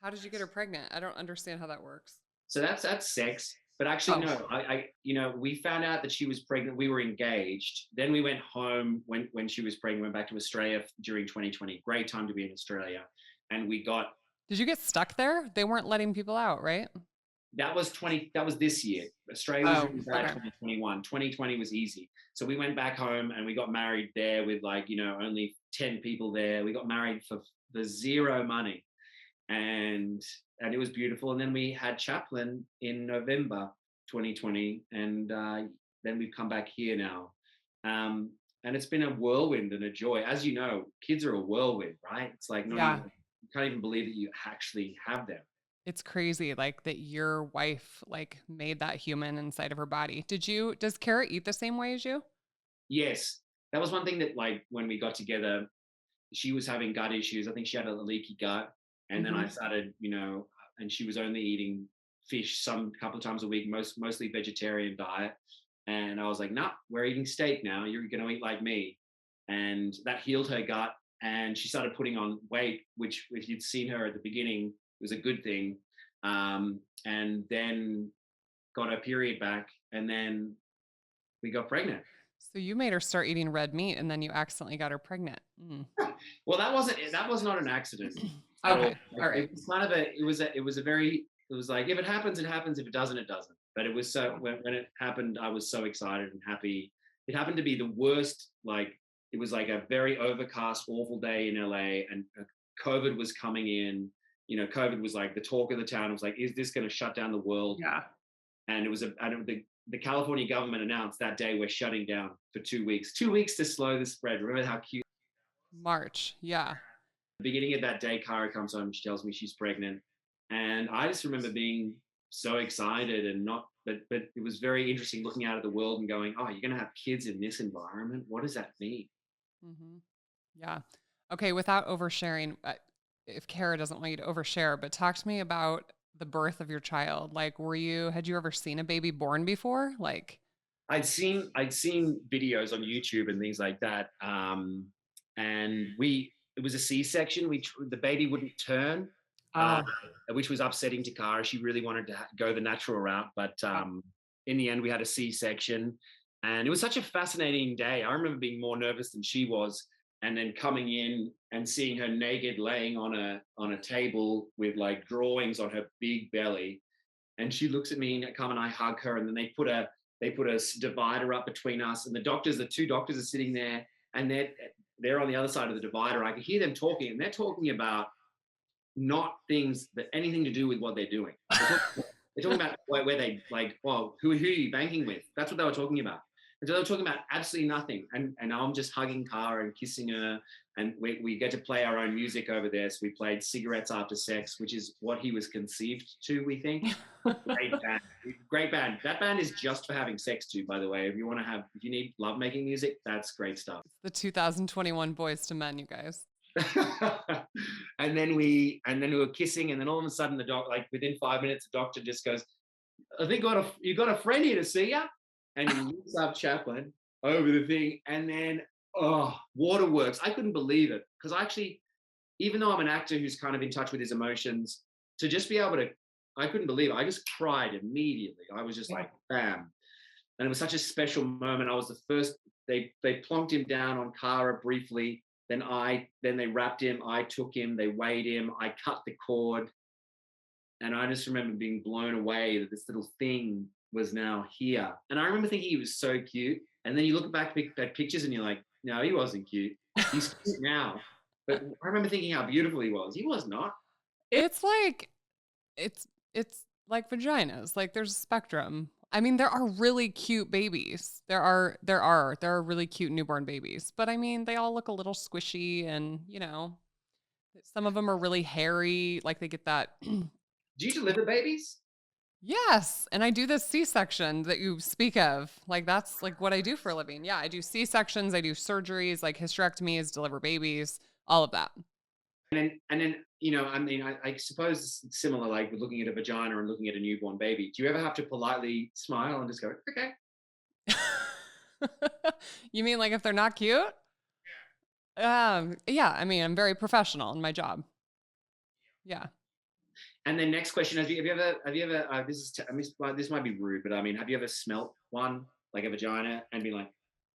How did you get her pregnant? I don't understand how that works. So that's sex. But actually, Oh, no, we found out that she was pregnant. We were engaged. Then we went home when she was pregnant, went back to Australia during 2020. Great time to be in Australia. And we got, did you get stuck there? They weren't letting people out, right? that was this year. Australia was Oh, really bad okay. 2021. 2020 was easy. So we went back home and we got married there with only 10 people there. We got married for the zero money. And it was beautiful. And then we had Chaplin in November 2020, and then we've come back here now. And it's been a whirlwind and a joy. As you know, kids are a whirlwind, right? It's like not Yeah. even, you can't even believe that you actually have them. It's crazy, like that your wife like made that human inside of her body. Does Kara eat the same way as you? Yes, that was one thing that, like, when we got together, she was having gut issues. I think she had a leaky gut, and then I Hmm. started, and she was only eating fish some couple of times a week, mostly vegetarian diet. And I was like, "Nah, we're eating steak now. You're going to eat like me," and that healed her gut. And she started putting on weight, which, if you'd seen her at the beginning, was a good thing. And then got her period back, and then we got pregnant. So you made her start eating red meat and then you accidentally got her pregnant. Mm. Well, that was not an accident at all. Okay. All Like, right. it was kind of it was like, if it happens, it happens. If it doesn't, it doesn't. But it was so when it happened, I was so excited and happy. It happened to be the worst. Like, it was like a very overcast, awful day in LA, and COVID was coming in. COVID was like the talk of the town. It was like, is this going to shut down the world? Yeah. And the California government announced that day, we're shutting down for 2 weeks. 2 weeks to slow the spread. Remember how cute? March. Yeah. The beginning of that day, Kara comes home. She tells me she's pregnant, and I just remember being so excited and not. But it was very interesting looking out at the world and going, "Oh, you're going to have kids in this environment? What does that mean?" Hmm. Yeah. Okay. Without oversharing, if Kara doesn't want you to overshare, but talk to me about the birth of your child. Like, had you ever seen a baby born before? Like, I'd seen videos on YouTube and things like that, and it was a C-section. The baby wouldn't turn, uh, oh, which was upsetting to Kara. She really wanted to go the natural route, but in the end, we had a C-section, and it was such a fascinating day. I remember being more nervous than she was, and then coming in and seeing her naked, laying on a table with like drawings on her big belly, and she looks at me and come and I hug her, and then they put a divider up between us, and the two doctors are sitting there, and they're on the other side of the divider. I could hear them talking, and they're talking about not things that anything to do with what they're doing. They're talking about where they, like, well, who are you banking with? That's what they were talking about. And so they were talking about absolutely nothing. And I'm just hugging Kara and kissing her. And we get to play our own music over there. So we played Cigarettes After Sex, which is what he was conceived to, we think. Great band. Great band. That band is just for having sex to, by the way. If you need lovemaking music, that's great stuff. the 2021 Boys to Men, you guys. and then we were kissing, and then all of a sudden like within 5 minutes, the doctor just goes, "I think you got a friend here to see ya," and he looks up Chaplin over the thing, and then, oh, waterworks. I couldn't believe it, because actually, even though I'm an actor who's kind of in touch with his emotions, to just be able to, I couldn't believe it. I just cried immediately. I was just like, bam. And it was such a special moment. I was the first. They plonked him down on Kara briefly. Then they wrapped him. I took him. They weighed him. I cut the cord, and I just remember being blown away that this little thing was now here. And I remember thinking he was so cute. And then you look back at pictures and you're like, no, he wasn't cute. He's cute now. But I remember thinking how beautiful he was. He was not. It's like it's like vaginas. Like there's a spectrum. I mean, there are really cute babies. There are really cute newborn babies. But I mean, they all look a little squishy and, some of them are really hairy, like they get that. Do you deliver babies? Yes, and I do this C-section that you speak of. Like that's like what I do for a living. Yeah, I do C-sections, I do surgeries, like hysterectomies, deliver babies, all of that. And then, I mean, I suppose it's similar, like with looking at a vagina and looking at a newborn baby. Do you ever have to politely smile and just go, okay? You mean like if they're not cute? Yeah, I mean, I'm very professional in my job. Yeah. And then next question: have you ever? This might be rude, but I mean, have you ever smelt one like a vagina and been like,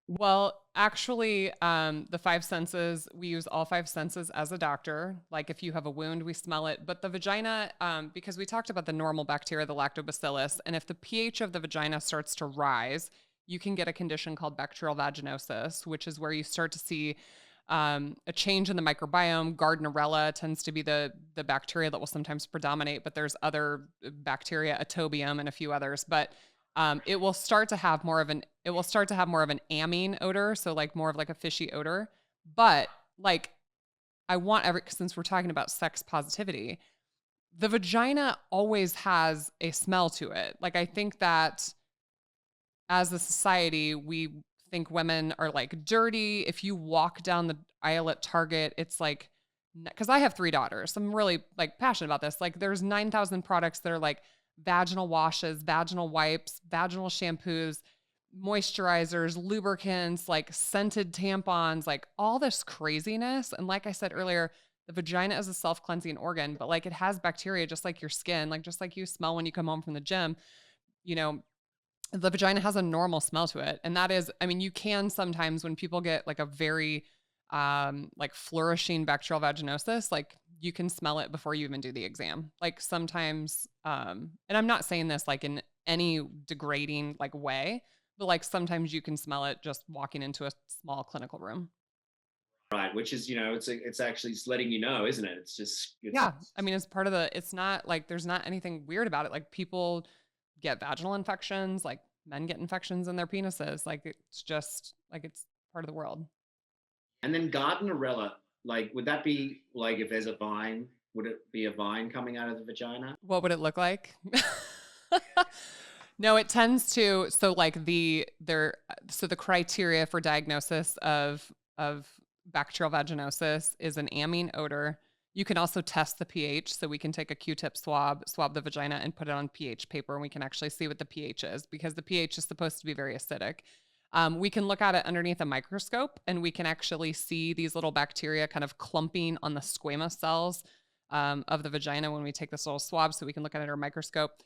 Well, actually, the five senses, we use all five senses as a doctor. Like if you have a wound, we smell it. But the vagina, because we talked about the normal bacteria, the lactobacillus, and if the pH of the vagina starts to rise, you can get a condition called bacterial vaginosis, which is where you start to see a change in the microbiome. Gardnerella tends to be the bacteria that will sometimes predominate, but there's other bacteria, atobium, and a few others. But it will start to have more of an amine odor, so like more of like a fishy odor. But like I want since we're talking about sex positivity, the vagina always has a smell to it. Like I think that as a society, we think women are like dirty. If you walk down the aisle at Target, it's like, because I have three daughters, so I'm really like passionate about this. Like, there's 9,000 products that are like vaginal washes, vaginal wipes, vaginal shampoos, moisturizers, lubricants, like scented tampons, like all this craziness. And like I said earlier, the vagina is a self cleansing organ, but like it has bacteria just like your skin, like just like you smell when you come home from the gym. You know, the vagina has a normal smell to it. And that is, I mean, you can sometimes when people get like a very like flourishing bacterial vaginosis, like you can smell it before you even do the exam. Like sometimes, and I'm not saying this like in any degrading like way, but like sometimes you can smell it just walking into a small clinical room. right? Which is, it's actually just letting you know, isn't it? Yeah. I mean, it's part of it's not like there's not anything weird about it. Like people get vaginal infections, like men get infections in their penises. Like it's just like it's part of the world. And then Gardnerella, like, would that be like if there's a vine? Would it be a vine coming out of the vagina? What would it look like? No, it tends to, so like the criteria for diagnosis of bacterial vaginosis is an amine odor. You can also test the pH, so we can take a Q-tip swab the vagina and put it on pH paper, and we can actually see what the pH is because the pH is supposed to be very acidic. We can look at it underneath a microscope, and we can actually see these little bacteria kind of clumping on the squamous cells of the vagina when we take this little swab, so we can look at it under a microscope.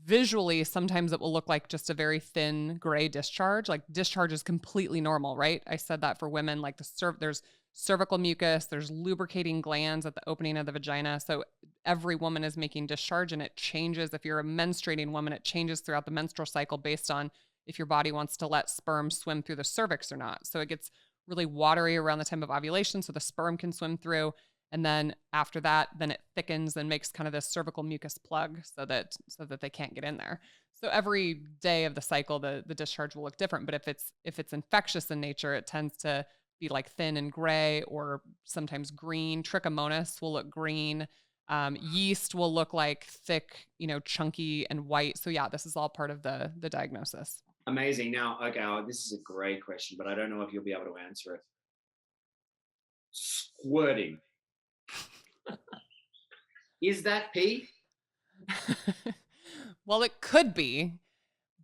Visually, sometimes it will look like just a very thin gray discharge. Like discharge is completely normal, right? I said that for women, like there's cervical mucus, there's lubricating glands at the opening of the vagina. So every woman is making discharge, and it changes. If you're a menstruating woman, it changes throughout the menstrual cycle based on if your body wants to let sperm swim through the cervix or not. So it gets really watery around the time of ovulation, so the sperm can swim through. And then after that, then it thickens and makes kind of this cervical mucus plug so that they can't get in there. So every day of the cycle, the discharge will look different. But if it's infectious in nature, it tends to be like thin and gray or sometimes green. Trichomonas will look green. Yeast will look like thick, chunky and white. So yeah, this is all part of the diagnosis. Amazing. Now, okay, this is a great question, but I don't know if you'll be able to answer it. Squirting. Is that pee? Well, it could be,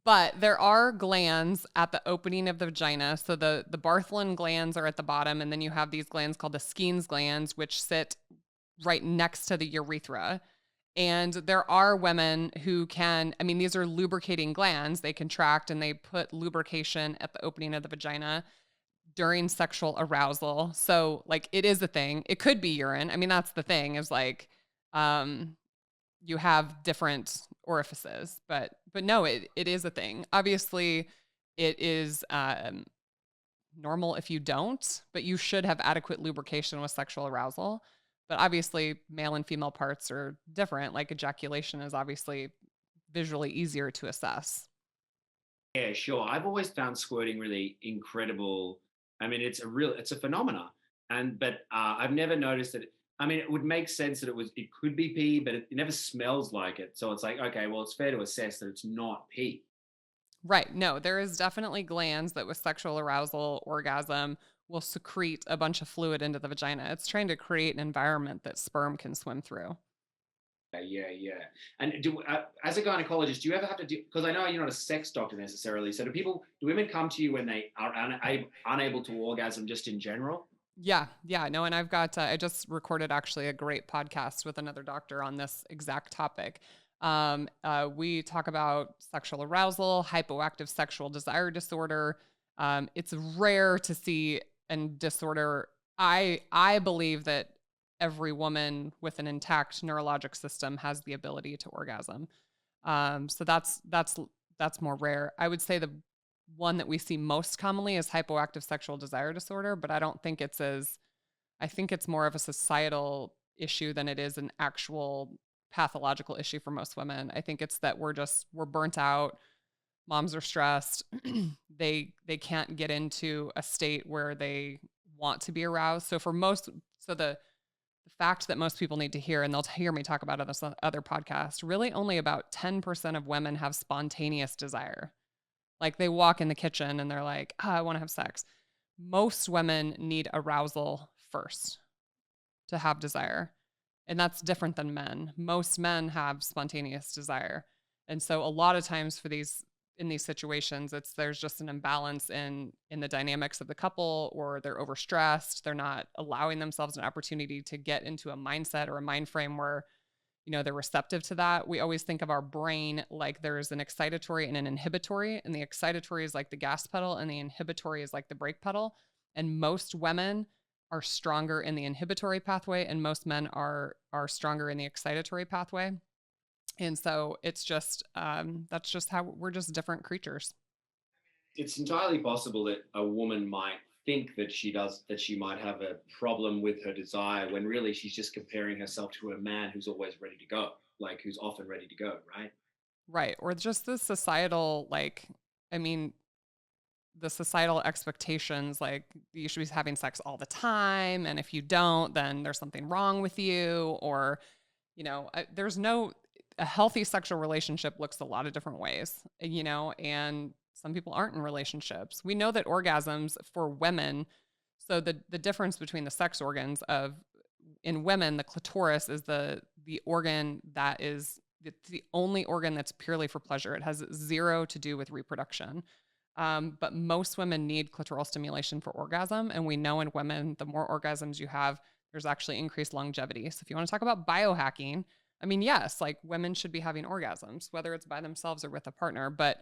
but there are glands at the opening of the vagina. So the Bartholin glands are at the bottom, and then you have these glands called the Skene's glands, which sit right next to the urethra. And there are women who can, I mean, these are lubricating glands. They contract and they put lubrication at the opening of the vagina during sexual arousal. So, like, it is a thing. It could be urine. I mean, that's the thing is like, um, you have different orifices, but no, it is a thing. Obviously, it is normal if you don't, but you should have adequate lubrication with sexual arousal. But obviously, male and female parts are different. Like ejaculation is obviously visually easier to assess. Yeah, sure. I've always found squirting really incredible. I mean, it's a phenomena, but I've never noticed that. I mean, it would make sense that it could be pee, but it never smells like it. So it's like, okay, well, it's fair to assess that it's not pee. Right. No, there is definitely glands that with sexual arousal, orgasm, will secrete a bunch of fluid into the vagina. It's trying to create an environment that sperm can swim through. Yeah. And as a gynecologist, do you ever have to do? Because I know you're not a sex doctor necessarily. So do women come to you when they are unable to orgasm just in general? Yeah. No, and I just recorded actually a great podcast with another doctor on this exact topic. We talk about sexual arousal, hypoactive sexual desire disorder. It's rare to see and disorder. I believe that every woman with an intact neurologic system has the ability to orgasm. So that's more rare. I would say the one that we see most commonly is hypoactive sexual desire disorder, but I don't think I think it's more of a societal issue than it is an actual pathological issue for most women. I think it's that we're burnt out. Moms are stressed. They can't get into a state where they want to be aroused. So the fact that most people need to hear, and they'll hear me talk about it on this other podcast, really only about 10% of women have spontaneous desire. Like they walk in the kitchen and they're like, I want to have sex. Most women need arousal first to have desire. And that's different than men. Most men have spontaneous desire. And so a lot of times in these situations, there's just an imbalance in the dynamics of the couple, or they're overstressed. They're not allowing themselves an opportunity to get into a mindset or a mind frame where, they're receptive to that. We always think of our brain like there's an excitatory and an inhibitory, and the excitatory is like the gas pedal and the inhibitory is like the brake pedal. And most women are stronger in the inhibitory pathway, and most men are stronger in the excitatory pathway. And so it's just that's just how we're just different creatures. It's entirely possible that a woman might think that she might have a problem with her desire when really she's just comparing herself to a man who's always ready to go, like who's often ready to go, right? Right. Or just the societal, I mean, the societal expectations, like you should be having sex all the time. And if you don't, then there's something wrong with you. Or, a healthy sexual relationship looks a lot of different ways, and some people aren't in relationships. We know that orgasms for women, so the difference between the sex organs in women, the clitoris is the organ that is it's the only organ that's purely for pleasure. It has zero to do with reproduction. But most women need clitoral stimulation for orgasm. And we know in women, the more orgasms you have, there's actually increased longevity. So if you want to talk about biohacking, I mean, yes, like women should be having orgasms, whether it's by themselves or with a partner. But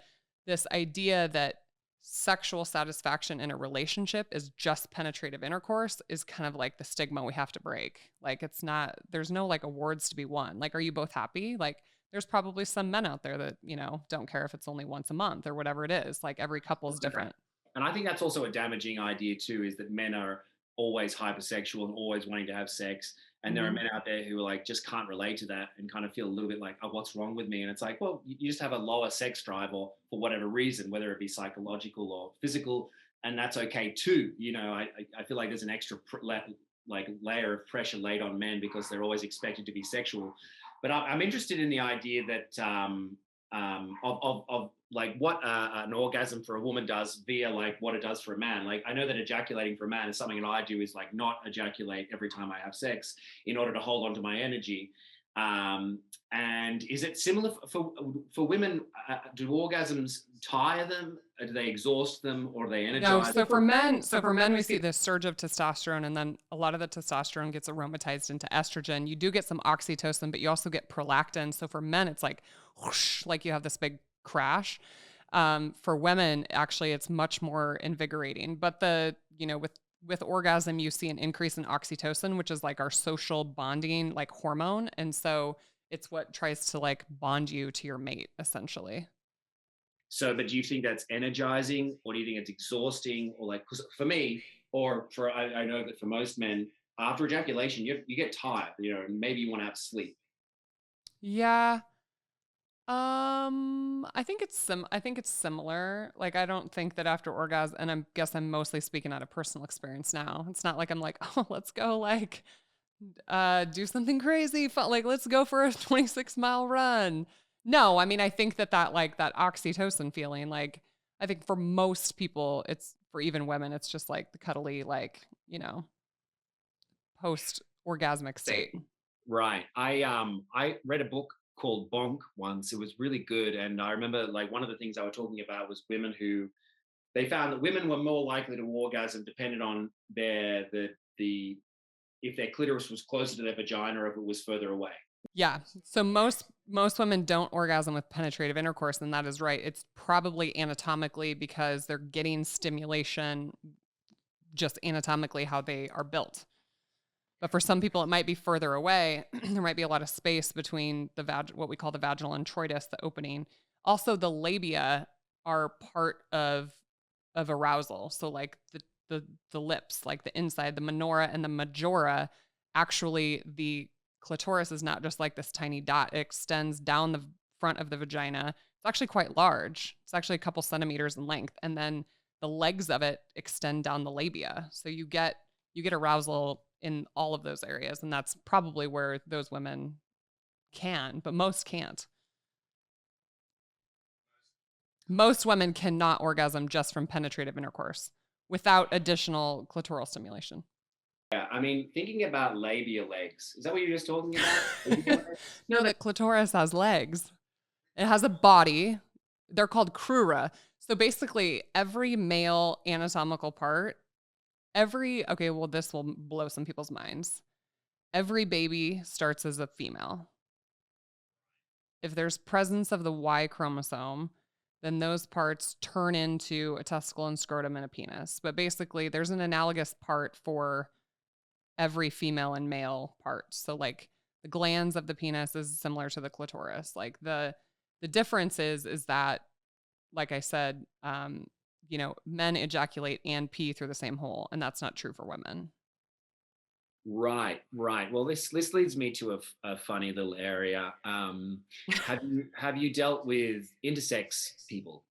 this idea that sexual satisfaction in a relationship is just penetrative intercourse is kind of like the stigma we have to break. Like there's no like awards to be won. Like, are you both happy? Like, there's probably some men out there that, don't care if it's only once a month or whatever it is. Like every couple is different. And I think that's also a damaging idea too, is that men are always hypersexual and always wanting to have sex. And there are men out there who are like, just can't relate to that and kind of feel a little bit like, oh, what's wrong with me? And it's like, well, you just have a lower sex drive, or for whatever reason, whether it be psychological or physical, and that's okay too. I feel like there's an extra layer of pressure laid on men because they're always expected to be sexual. But I'm interested in the idea that of like what an orgasm for a woman does via like what it does for a man. Like I know that ejaculating for a man is something that I do, is like not ejaculate every time I have sex in order to hold on to my energy. And is it similar for women? Do orgasms tire them? Do they exhaust them, or are they energize? No, so for men, we see this surge of testosterone, and then a lot of the testosterone gets aromatized into estrogen. You do get some oxytocin, but you also get prolactin. So for men, it's like whoosh, like you have this big crash. For women, actually, it's much more invigorating. But with orgasm, you see an increase in oxytocin, which is like our social bonding like hormone. And so it's what tries to like bond you to your mate, essentially. So, but do you think that's energizing, or do you think it's exhausting, or like, because for me, I know that for most men, after ejaculation, you get tired, and maybe you want to have sleep. Yeah. I think it's similar. Like, I don't think that after orgasm, and I'm mostly speaking out of personal experience now. It's not like I'm like, oh, let's go like, do something crazy. Like, let's go for a 26-mile run. No, I mean, I think that like that oxytocin feeling, like, I think for most people, it's for even women, it's just like the cuddly, like, post orgasmic state. Right. I read a book called Bonk once. It was really good, and I remember like one of the things they were talking about was women who they found that women were more likely to orgasm depending on the if their clitoris was closer to their vagina or if it was further away. Yeah. So most women don't orgasm with penetrative intercourse, and that is right. It's probably anatomically because they're getting stimulation just anatomically how they are built. But for some people, it might be further away. There might be a lot of space between what we call the vaginal introitus, the opening. Also, the labia are part of arousal. So, like the lips, like the inside, the minora and the majora. Actually, the clitoris is not just like this tiny dot. It extends down the front of the vagina. It's actually quite large. It's actually a couple centimeters in length, and then the legs of it extend down the labia. So you get arousal in all of those areas. And that's probably where those women can, but most can't. Most women cannot orgasm just from penetrative intercourse without additional clitoral stimulation. Yeah, I mean, thinking about labia legs, is that what you're just talking about? No, the clitoris has legs. It has a body. They're called crura. So basically, every male anatomical part, okay, well, this will blow some people's minds. Every baby starts as a female. If there's presence of the Y chromosome, then those parts turn into a testicle and scrotum and a penis. But basically, there's an analogous part for every female and male part. So like the glands of the penis is similar to the clitoris. Like the difference is that, like I said, men ejaculate and pee through the same hole, and that's not true for women. Right, right. Well, this leads me to a funny little area. Have you dealt with intersex people?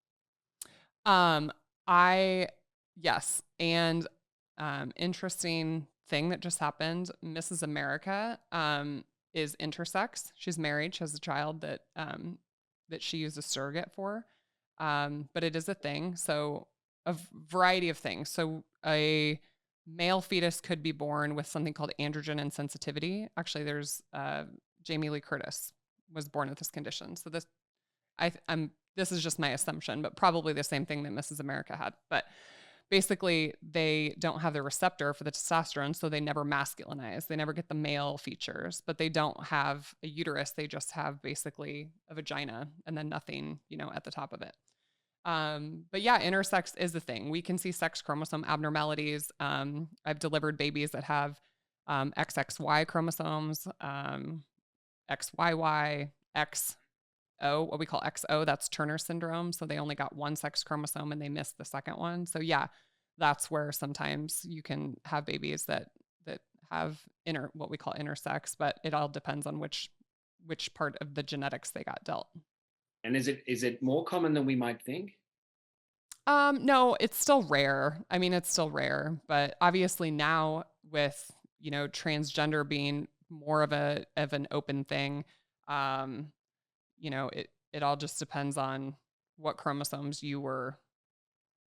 I yes, and interesting thing that just happened. Mrs. America is intersex. She's married. She has a child that she used a surrogate for. But it is a thing. So a variety of things. So a male fetus could be born with something called androgen insensitivity. Actually, there's Jamie Lee Curtis was born with this condition. So this is just my assumption, but probably the same thing that Mrs. America had. But basically, they don't have the receptor for the testosterone, so they never masculinize. They never get the male features, but they don't have a uterus. They just have basically a vagina and then nothing, at the top of it. But yeah, intersex is a thing. We can see sex chromosome abnormalities. I've delivered babies that have XXY chromosomes, XYY, XO, what we call XO, that's Turner syndrome. So they only got one sex chromosome and they missed the second one. So yeah, that's where sometimes you can have babies that have what we call intersex, but it all depends on which part of the genetics they got dealt. And is it more common than we might think? No, it's still rare. I mean, it's still rare, but obviously now with, transgender being more of an open thing, it all just depends on what chromosomes you were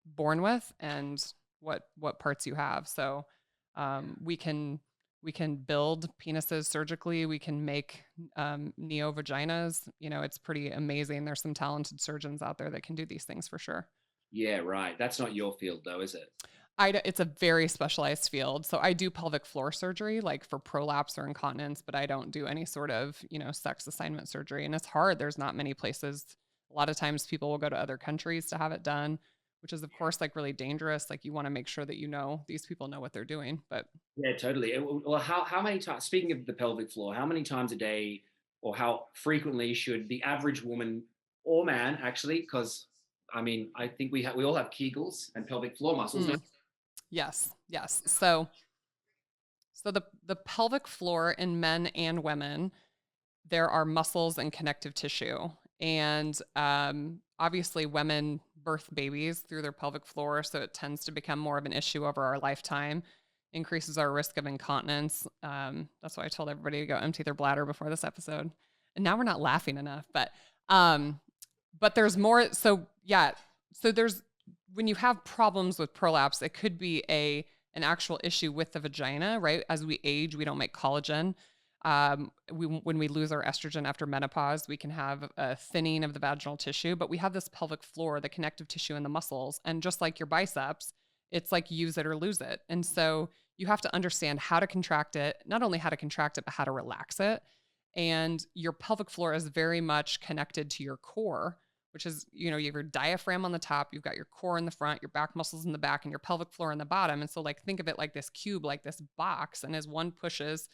born with and what parts you have. So, we can build penises surgically. We can make neo vaginas. It's pretty amazing. There's some talented surgeons out there that can do these things for sure. Yeah, right. That's not your field though, is it? It's a very specialized field. So I do pelvic floor surgery, like for prolapse or incontinence, but I don't do any sort of, sex assignment surgery. And it's hard. There's not many places. A lot of times people will go to other countries to have it done, which is of course like really dangerous. Like you want to make sure that these people know what they're doing. But yeah, totally. Well, how many times? Speaking of the pelvic floor, how many times a day, or how frequently should the average woman or man actually? Because I mean, I think we all have Kegels and pelvic floor muscles. No? Yes. So the pelvic floor in men and women, there are muscles and connective tissue. And obviously women birth babies through their pelvic floor, so it tends to become more of an issue over our lifetime, increases our risk of incontinence. That's why I told everybody to go empty their bladder before this episode. And now we're not laughing enough, but there's more. So yeah, so there's, when you have problems with prolapse, it could be an actual issue with the vagina, right? As we age, we don't make collagen. When we lose our estrogen after menopause, we can have a thinning of the vaginal tissue, but we have this pelvic floor, the connective tissue and the muscles. And just like your biceps, it's like use it or lose it. And so you have to understand how to contract it, not only how to contract it, but how to relax it. And your pelvic floor is very much connected to your core, which is, you have your diaphragm on the top, you've got your core in the front, your back muscles in the back, and your pelvic floor in the bottom. And so, like, think of it like this cube, like this box. And as one pushes,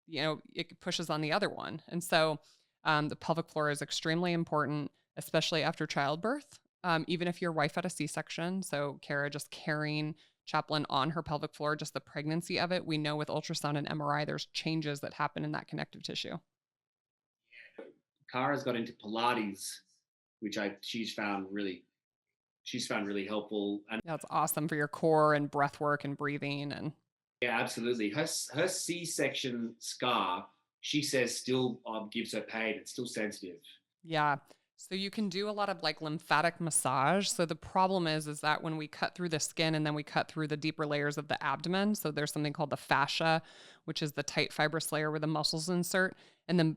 it pushes on the other one. And so, the pelvic floor is extremely important, especially after childbirth. Even if your wife had a C-section, so Kara just carrying Chaplin on her pelvic floor, just the pregnancy of it, we know with ultrasound and MRI, there's changes that happen in that connective tissue. Kara's got into Pilates, which she's found really helpful. And That's awesome for your core and breath work and breathing. And yeah, absolutely. Her C-section scar, she says, still gives her pain. It's still sensitive. yeah. So you can do a lot of like lymphatic massage. So the problem is that when we cut through the skin and then we cut through the deeper layers of the abdomen, so there's something called the fascia, which is the tight fibrous layer where the muscles insert. And then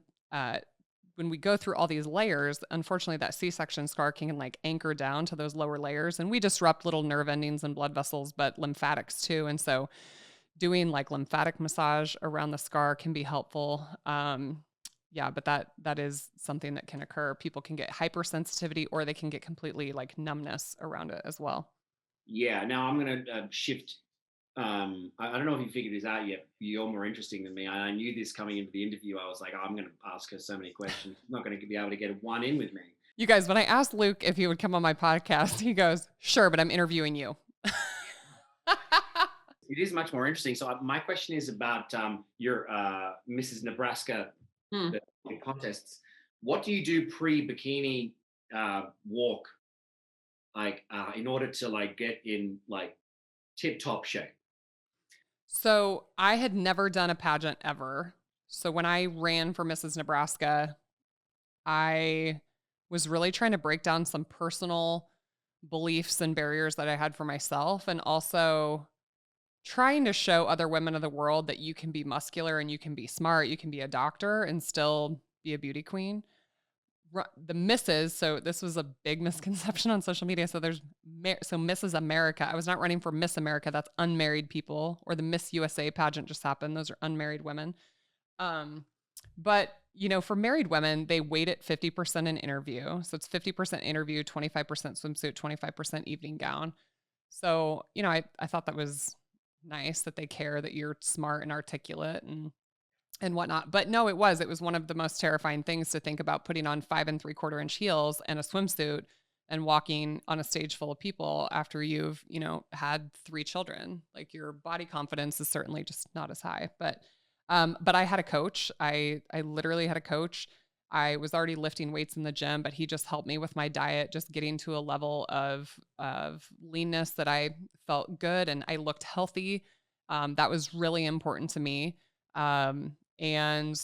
when we go through all these layers, unfortunately that C-section scar can like anchor down to those lower layers, and we disrupt little nerve endings and blood vessels, but lymphatics too. And so doing like lymphatic massage around the scar can be helpful. Yeah, but that is something that can occur. People can get hypersensitivity, or they can get completely like numbness around it as well. Yeah. Now I'm going to shift. I don't know if you figured this out yet. You're more interesting than me. I knew this coming into the interview. I was like, oh, I'm going to ask her so many questions. I'm not going to be able to get one in with me. You guys, when I asked Luke if he would come on my podcast, he goes, "Sure, but I'm interviewing you." It is much more interesting. So my question is about your Mrs. Nebraska the contests. What do you do pre-bikini walk, like in order to like get in like tip-top shape? So I had never done a pageant ever. So when I ran for Mrs. Nebraska, I was really trying to break down some personal beliefs and barriers that I had for myself, and also trying to show other women of the world that you can be muscular and you can be smart, you can be a doctor and still be a beauty queen. The misses, so this was a big misconception on social media. So so Mrs. America. I was not running for Miss America. That's unmarried people. Or the Miss USA pageant just happened. Those are unmarried women. But for married women, they weight it 50% in interview. So it's 50% interview, 25% swimsuit, 25% evening gown. So, I thought that was nice that they care that you're smart and articulate and whatnot. But no, it was one of the most terrifying things to think about, putting on 5 3/4 inch heels and a swimsuit and walking on a stage full of people after you've, had 3 children. Like, your body confidence is certainly just not as high. But I had a coach. I literally had a coach. I was already lifting weights in the gym, but he just helped me with my diet, just getting to a level of leanness that I felt good and I looked healthy. That was really important to me. And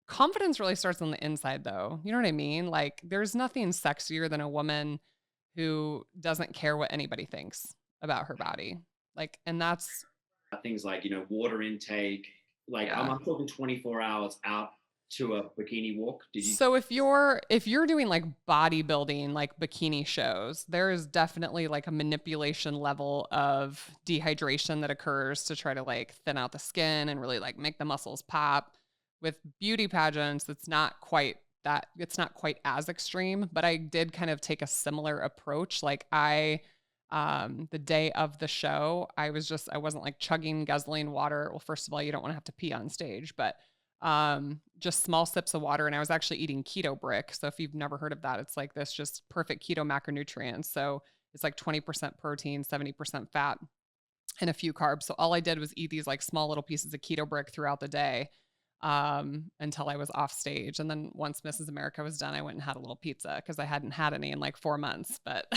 confidence really starts on the inside, though. You know what I mean? Like, there's nothing sexier than a woman who doesn't care what anybody thinks about her body. Like, and that's things like, water intake. Like, yeah. I'm talking 24 hours out to a bikini walk. So if you're doing like bodybuilding, like bikini shows, there is definitely like a manipulation level of dehydration that occurs to try to like thin out the skin and really like make the muscles pop. With beauty pageants, it's not quite as extreme, but I did kind of take a similar approach. Like, the day of the show, I wasn't like chugging, guzzling water. Well, first of all, you don't want to have to pee on stage, but just small sips of water. And I was actually eating keto brick. So if you've never heard of that, it's like this just perfect keto macronutrients. So it's like 20% protein, 70% fat, and a few carbs. So all I did was eat these like small little pieces of keto brick throughout the day, until I was off stage. And then once Mrs. America was done, I went and had a little pizza because I hadn't had any in like 4 months. But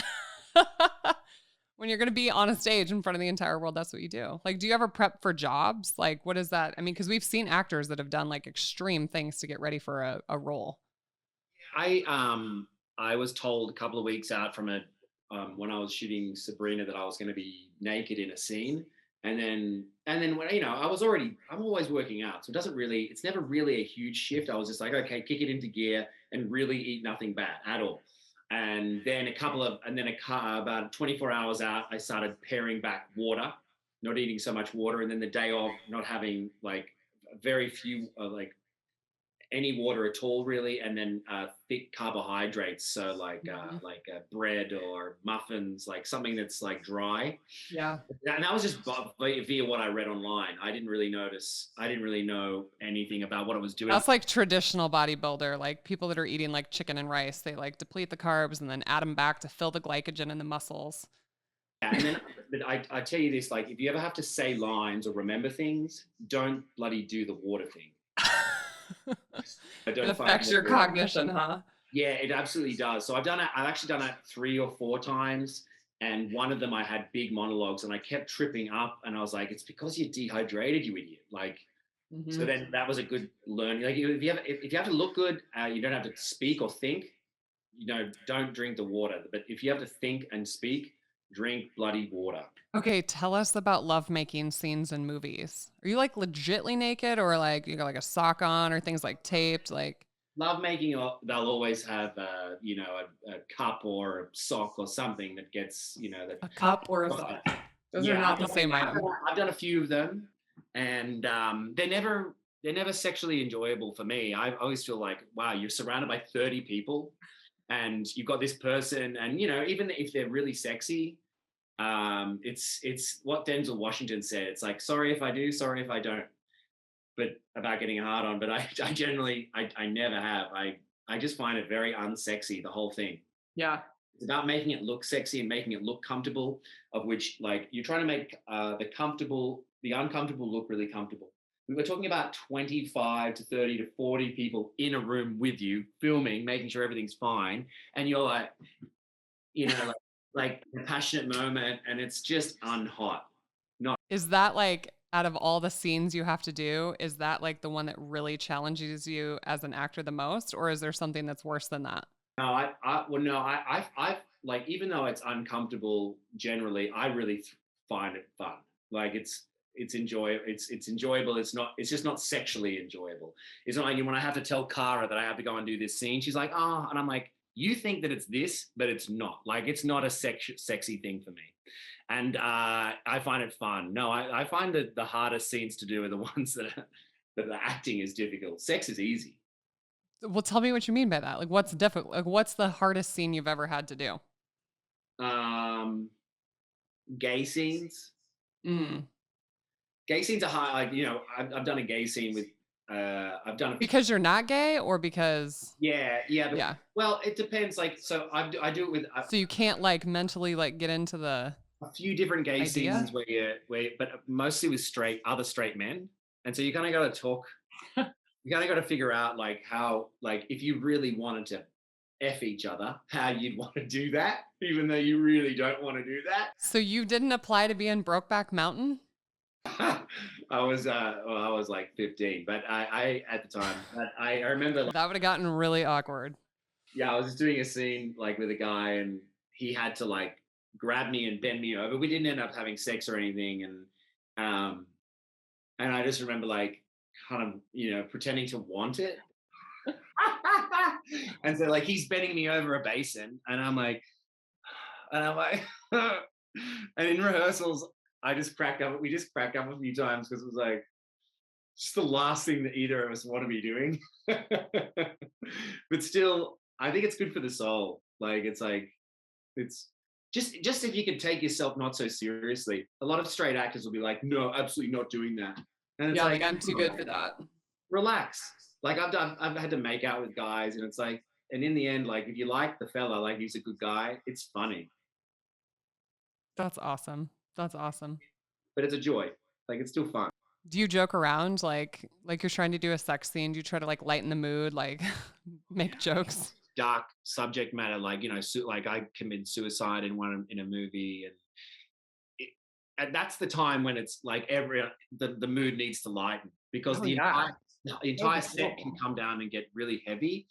when you're going to be on a stage in front of the entire world, that's what you do. Like, do you ever prep for jobs? Like, what is that? I mean, because we've seen actors that have done like extreme things to get ready for a role. I was told a couple of weeks out from when I was shooting Sabrina that I was going to be naked in a scene. And then when I'm always working out, so it's never really a huge shift. I was just like, okay, kick it into gear and really eat nothing bad at all. And then about 24 hours out, I started paring back water, not eating so much water, and then the day of not having like very few like any water at all really, and then thick carbohydrates, so bread or muffins, like something that's like dry. Yeah. And that was just via what I read online. I didn't really know anything about what I was doing. That's like traditional bodybuilder, like people that are eating like chicken and rice. They like deplete the carbs and then add them back to fill the glycogen in the muscls. Yeah, and then but I tell you this, like if you ever have to say lines or remember things, don't bloody do the water thing. It affects your cognition, huh? Yeah, it absolutely does. So I've actually done it 3 or 4 times. And one of them I had big monologues and I kept tripping up and I was like, it's because you're dehydrated, you idiot. Like, so then that was a good learning. Like if you have to look good, you don't have to speak or think, don't drink the water. But if you have to think and speak, drink bloody water. Okay, tell us about lovemaking scenes in movies. Are you like legitly naked or like you got like a sock on or things like taped? Like Love making, they'll always have, a cup or a sock or something that gets, a cup or a sock. Those are not the same item. I've done a few of them, and they're never sexually enjoyable for me. I always feel like, wow, you're surrounded by 30 people, and you've got this person, and even if they're really sexy, it's what Denzel Washington said. It's like, sorry if I do, sorry if I don't. But about getting a hard on, but I generally I never have. I just find it very unsexy, the whole thing. Yeah. It's about making it look sexy and making it look comfortable, of which like you're trying to make the uncomfortable look really comfortable. We were talking about 25 to 30 to 40 people in a room with you filming, making sure everything's fine. And you're like, like a passionate moment and it's just unhot. Is that like out of all the scenes you have to do, is that like the one that really challenges you as an actor the most, or is there something that's worse than that? No, I like, even though it's uncomfortable generally, I really find it fun. Like it's enjoyable. It's just not sexually enjoyable. It's not like when I have to tell Cara that I have to go and do this scene. She's like, oh, and I'm like, you think that it's this, but it's not. Like it's not a sexy thing for me. And I find it fun. No, I find that the hardest scenes to do are the ones that the acting is difficult. Sex is easy. Well, tell me what you mean by that. Like, what's difficult? Like, what's the hardest scene you've ever had to do? Gay scenes. Mm. Gay scenes are hard. Like I've done a gay scene with. I've done because you're not gay, or because yeah. Well, it depends. Like, so I do it with. So you can't like mentally like get into the. A few different gay idea? scenes but mostly with other straight men, and so you kind of got to talk. You kind of got to figure out like how, like if you really wanted to F each other, how you'd want to do that, even though you really don't want to do that. So you didn't apply to be in Brokeback Mountain? I was like 15, but I at the time, but I remember that would have gotten really awkward. Yeah, I was just doing a scene like with a guy, and he had to like grab me and bend me over. We didn't end up having sex or anything, and I just remember like kind of pretending to want it. And so like he's bending me over a basin, and I'm like and in rehearsals we just cracked up a few times because it was like just the last thing that either of us want to be doing. But still, I think it's good for the soul. Like it's just if you could take yourself not so seriously. A lot of straight actors will be like, no, absolutely not doing that. And it's like I'm too good for that. Relax. Like I've had to make out with guys, and it's like, and in the end, like if you like the fella, like he's a good guy, it's funny. That's awesome. That's awesome. But it's a joy. Like it's still fun. Do you joke around like you're trying to do a sex scene? Do you try to like lighten the mood, like make jokes? Dark subject matter, like like I committed suicide in a movie, and that's the time when it's like the mood needs to lighten, because the entire set can come down and get really heavy,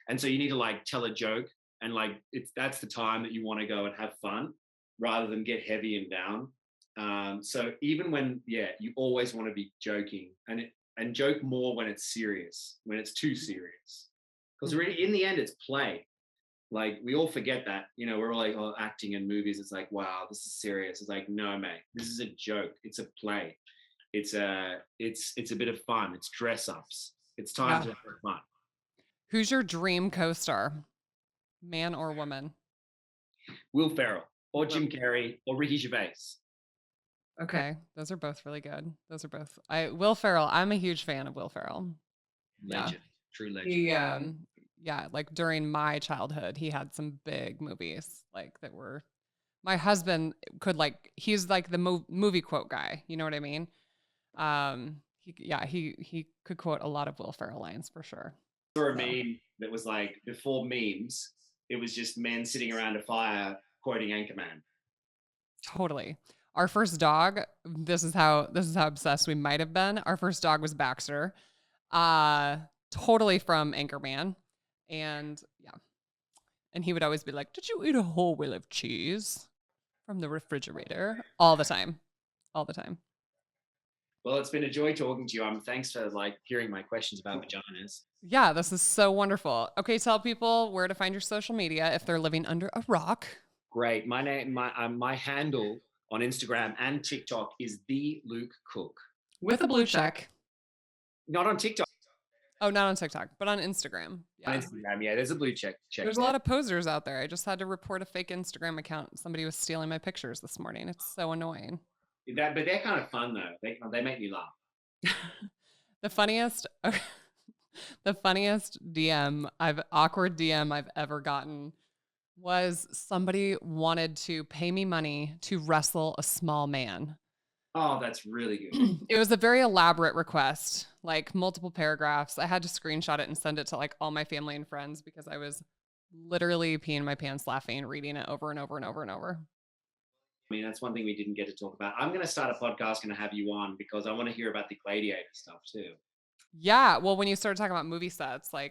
and so you need to like tell a joke, and like that's the time that you want to go and have fun rather than get heavy and down. So even when, you always want to be joking and joke more when it's serious, when it's too serious. Because really, in the end, it's play. Like, we all forget that, we're all like, oh, acting in movies. It's like, wow, this is serious. It's like, no, mate, this is a joke. It's a play. It's a bit of fun. It's dress ups. It's time to have fun. Who's your dream co-star, man or woman? Will Ferrell or Jim Carrey or Ricky Gervais. Okay, those are both really good. Will Ferrell. I'm a huge fan of Will Ferrell. Legend, true legend. Yeah, like during my childhood, he had some big movies like that were. My husband could he's like the movie quote guy. You know what I mean? He could quote a lot of Will Ferrell lines for sure. I saw a meme that was like, before memes, it was just men sitting around a fire quoting Anchorman. Totally. Our first dog, this is how obsessed we might have been. Our first dog was Baxter. Totally from Anchorman. And and he would always be like, "Did you eat a whole wheel of cheese from the refrigerator?" All the time. Well, it's been a joy talking to you. Thanks for hearing my questions about vaginas. Yeah, this is so wonderful. Okay, tell people where to find your social media if they're living under a rock. Great. My handle on Instagram and TikTok is the Luke Cook. With a blue check. Not on TikTok. Oh, not on TikTok, but on Instagram. Yeah. On Instagram, there's a blue check. There's a lot of posers out there. I just had to report a fake Instagram account. Somebody was stealing my pictures this morning. It's so annoying. But they're kind of fun though. They make me laugh. The funniest awkward DM I've ever gotten was somebody wanted to pay me money to wrestle a small man. Oh, that's really good. It was a very elaborate request, like multiple paragraphs. I had to screenshot it and send it to all my family and friends because I was literally peeing my pants laughing, reading it over and over and over and over. I mean, that's one thing we didn't get to talk about. I'm going to start a podcast and have you on because I want to hear about the gladiator stuff too. Yeah. Well, when you started talking about movie sets, I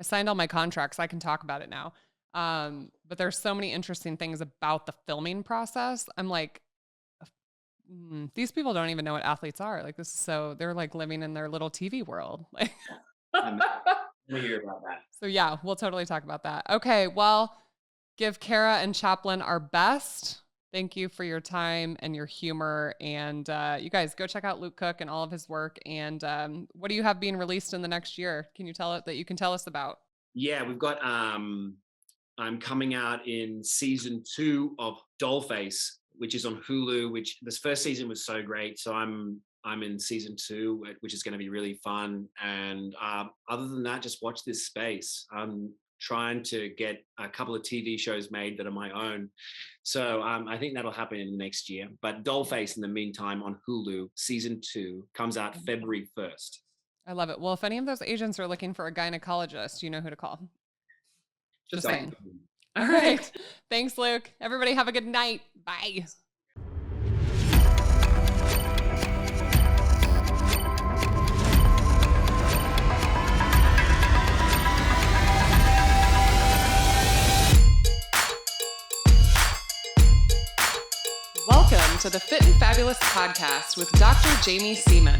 signed all my contracts. I can talk about it now. But there's so many interesting things about the filming process. I'm like, these people don't even know what athletes are. They're living in their little TV world. I'm going to hear about that. So yeah, we'll totally talk about that. Okay. Well, give Kara and Chaplin our best. Thank you for your time and your humor. And you guys go check out Luke Cook and all of his work. And what do you have being released in the next year? Can you tell it that you can tell us about? Yeah, we've got, I'm coming out in season 2 of Dollface, which is on Hulu, which this first season was so great. So I'm in season 2, which is going to be really fun. And other than that, just watch this space. I'm trying to get a couple of TV shows made that are my own. So I think that'll happen in next year. But Dollface, in the meantime, on Hulu, season 2 comes out February 1st. I love it. Well, if any of those agents are looking for a gynecologist, you know who to call. Just saying. All right. Thanks, Luke. Everybody have a good night. Bye. Welcome to the Fit and Fabulous podcast with Dr. Jaime Seaman.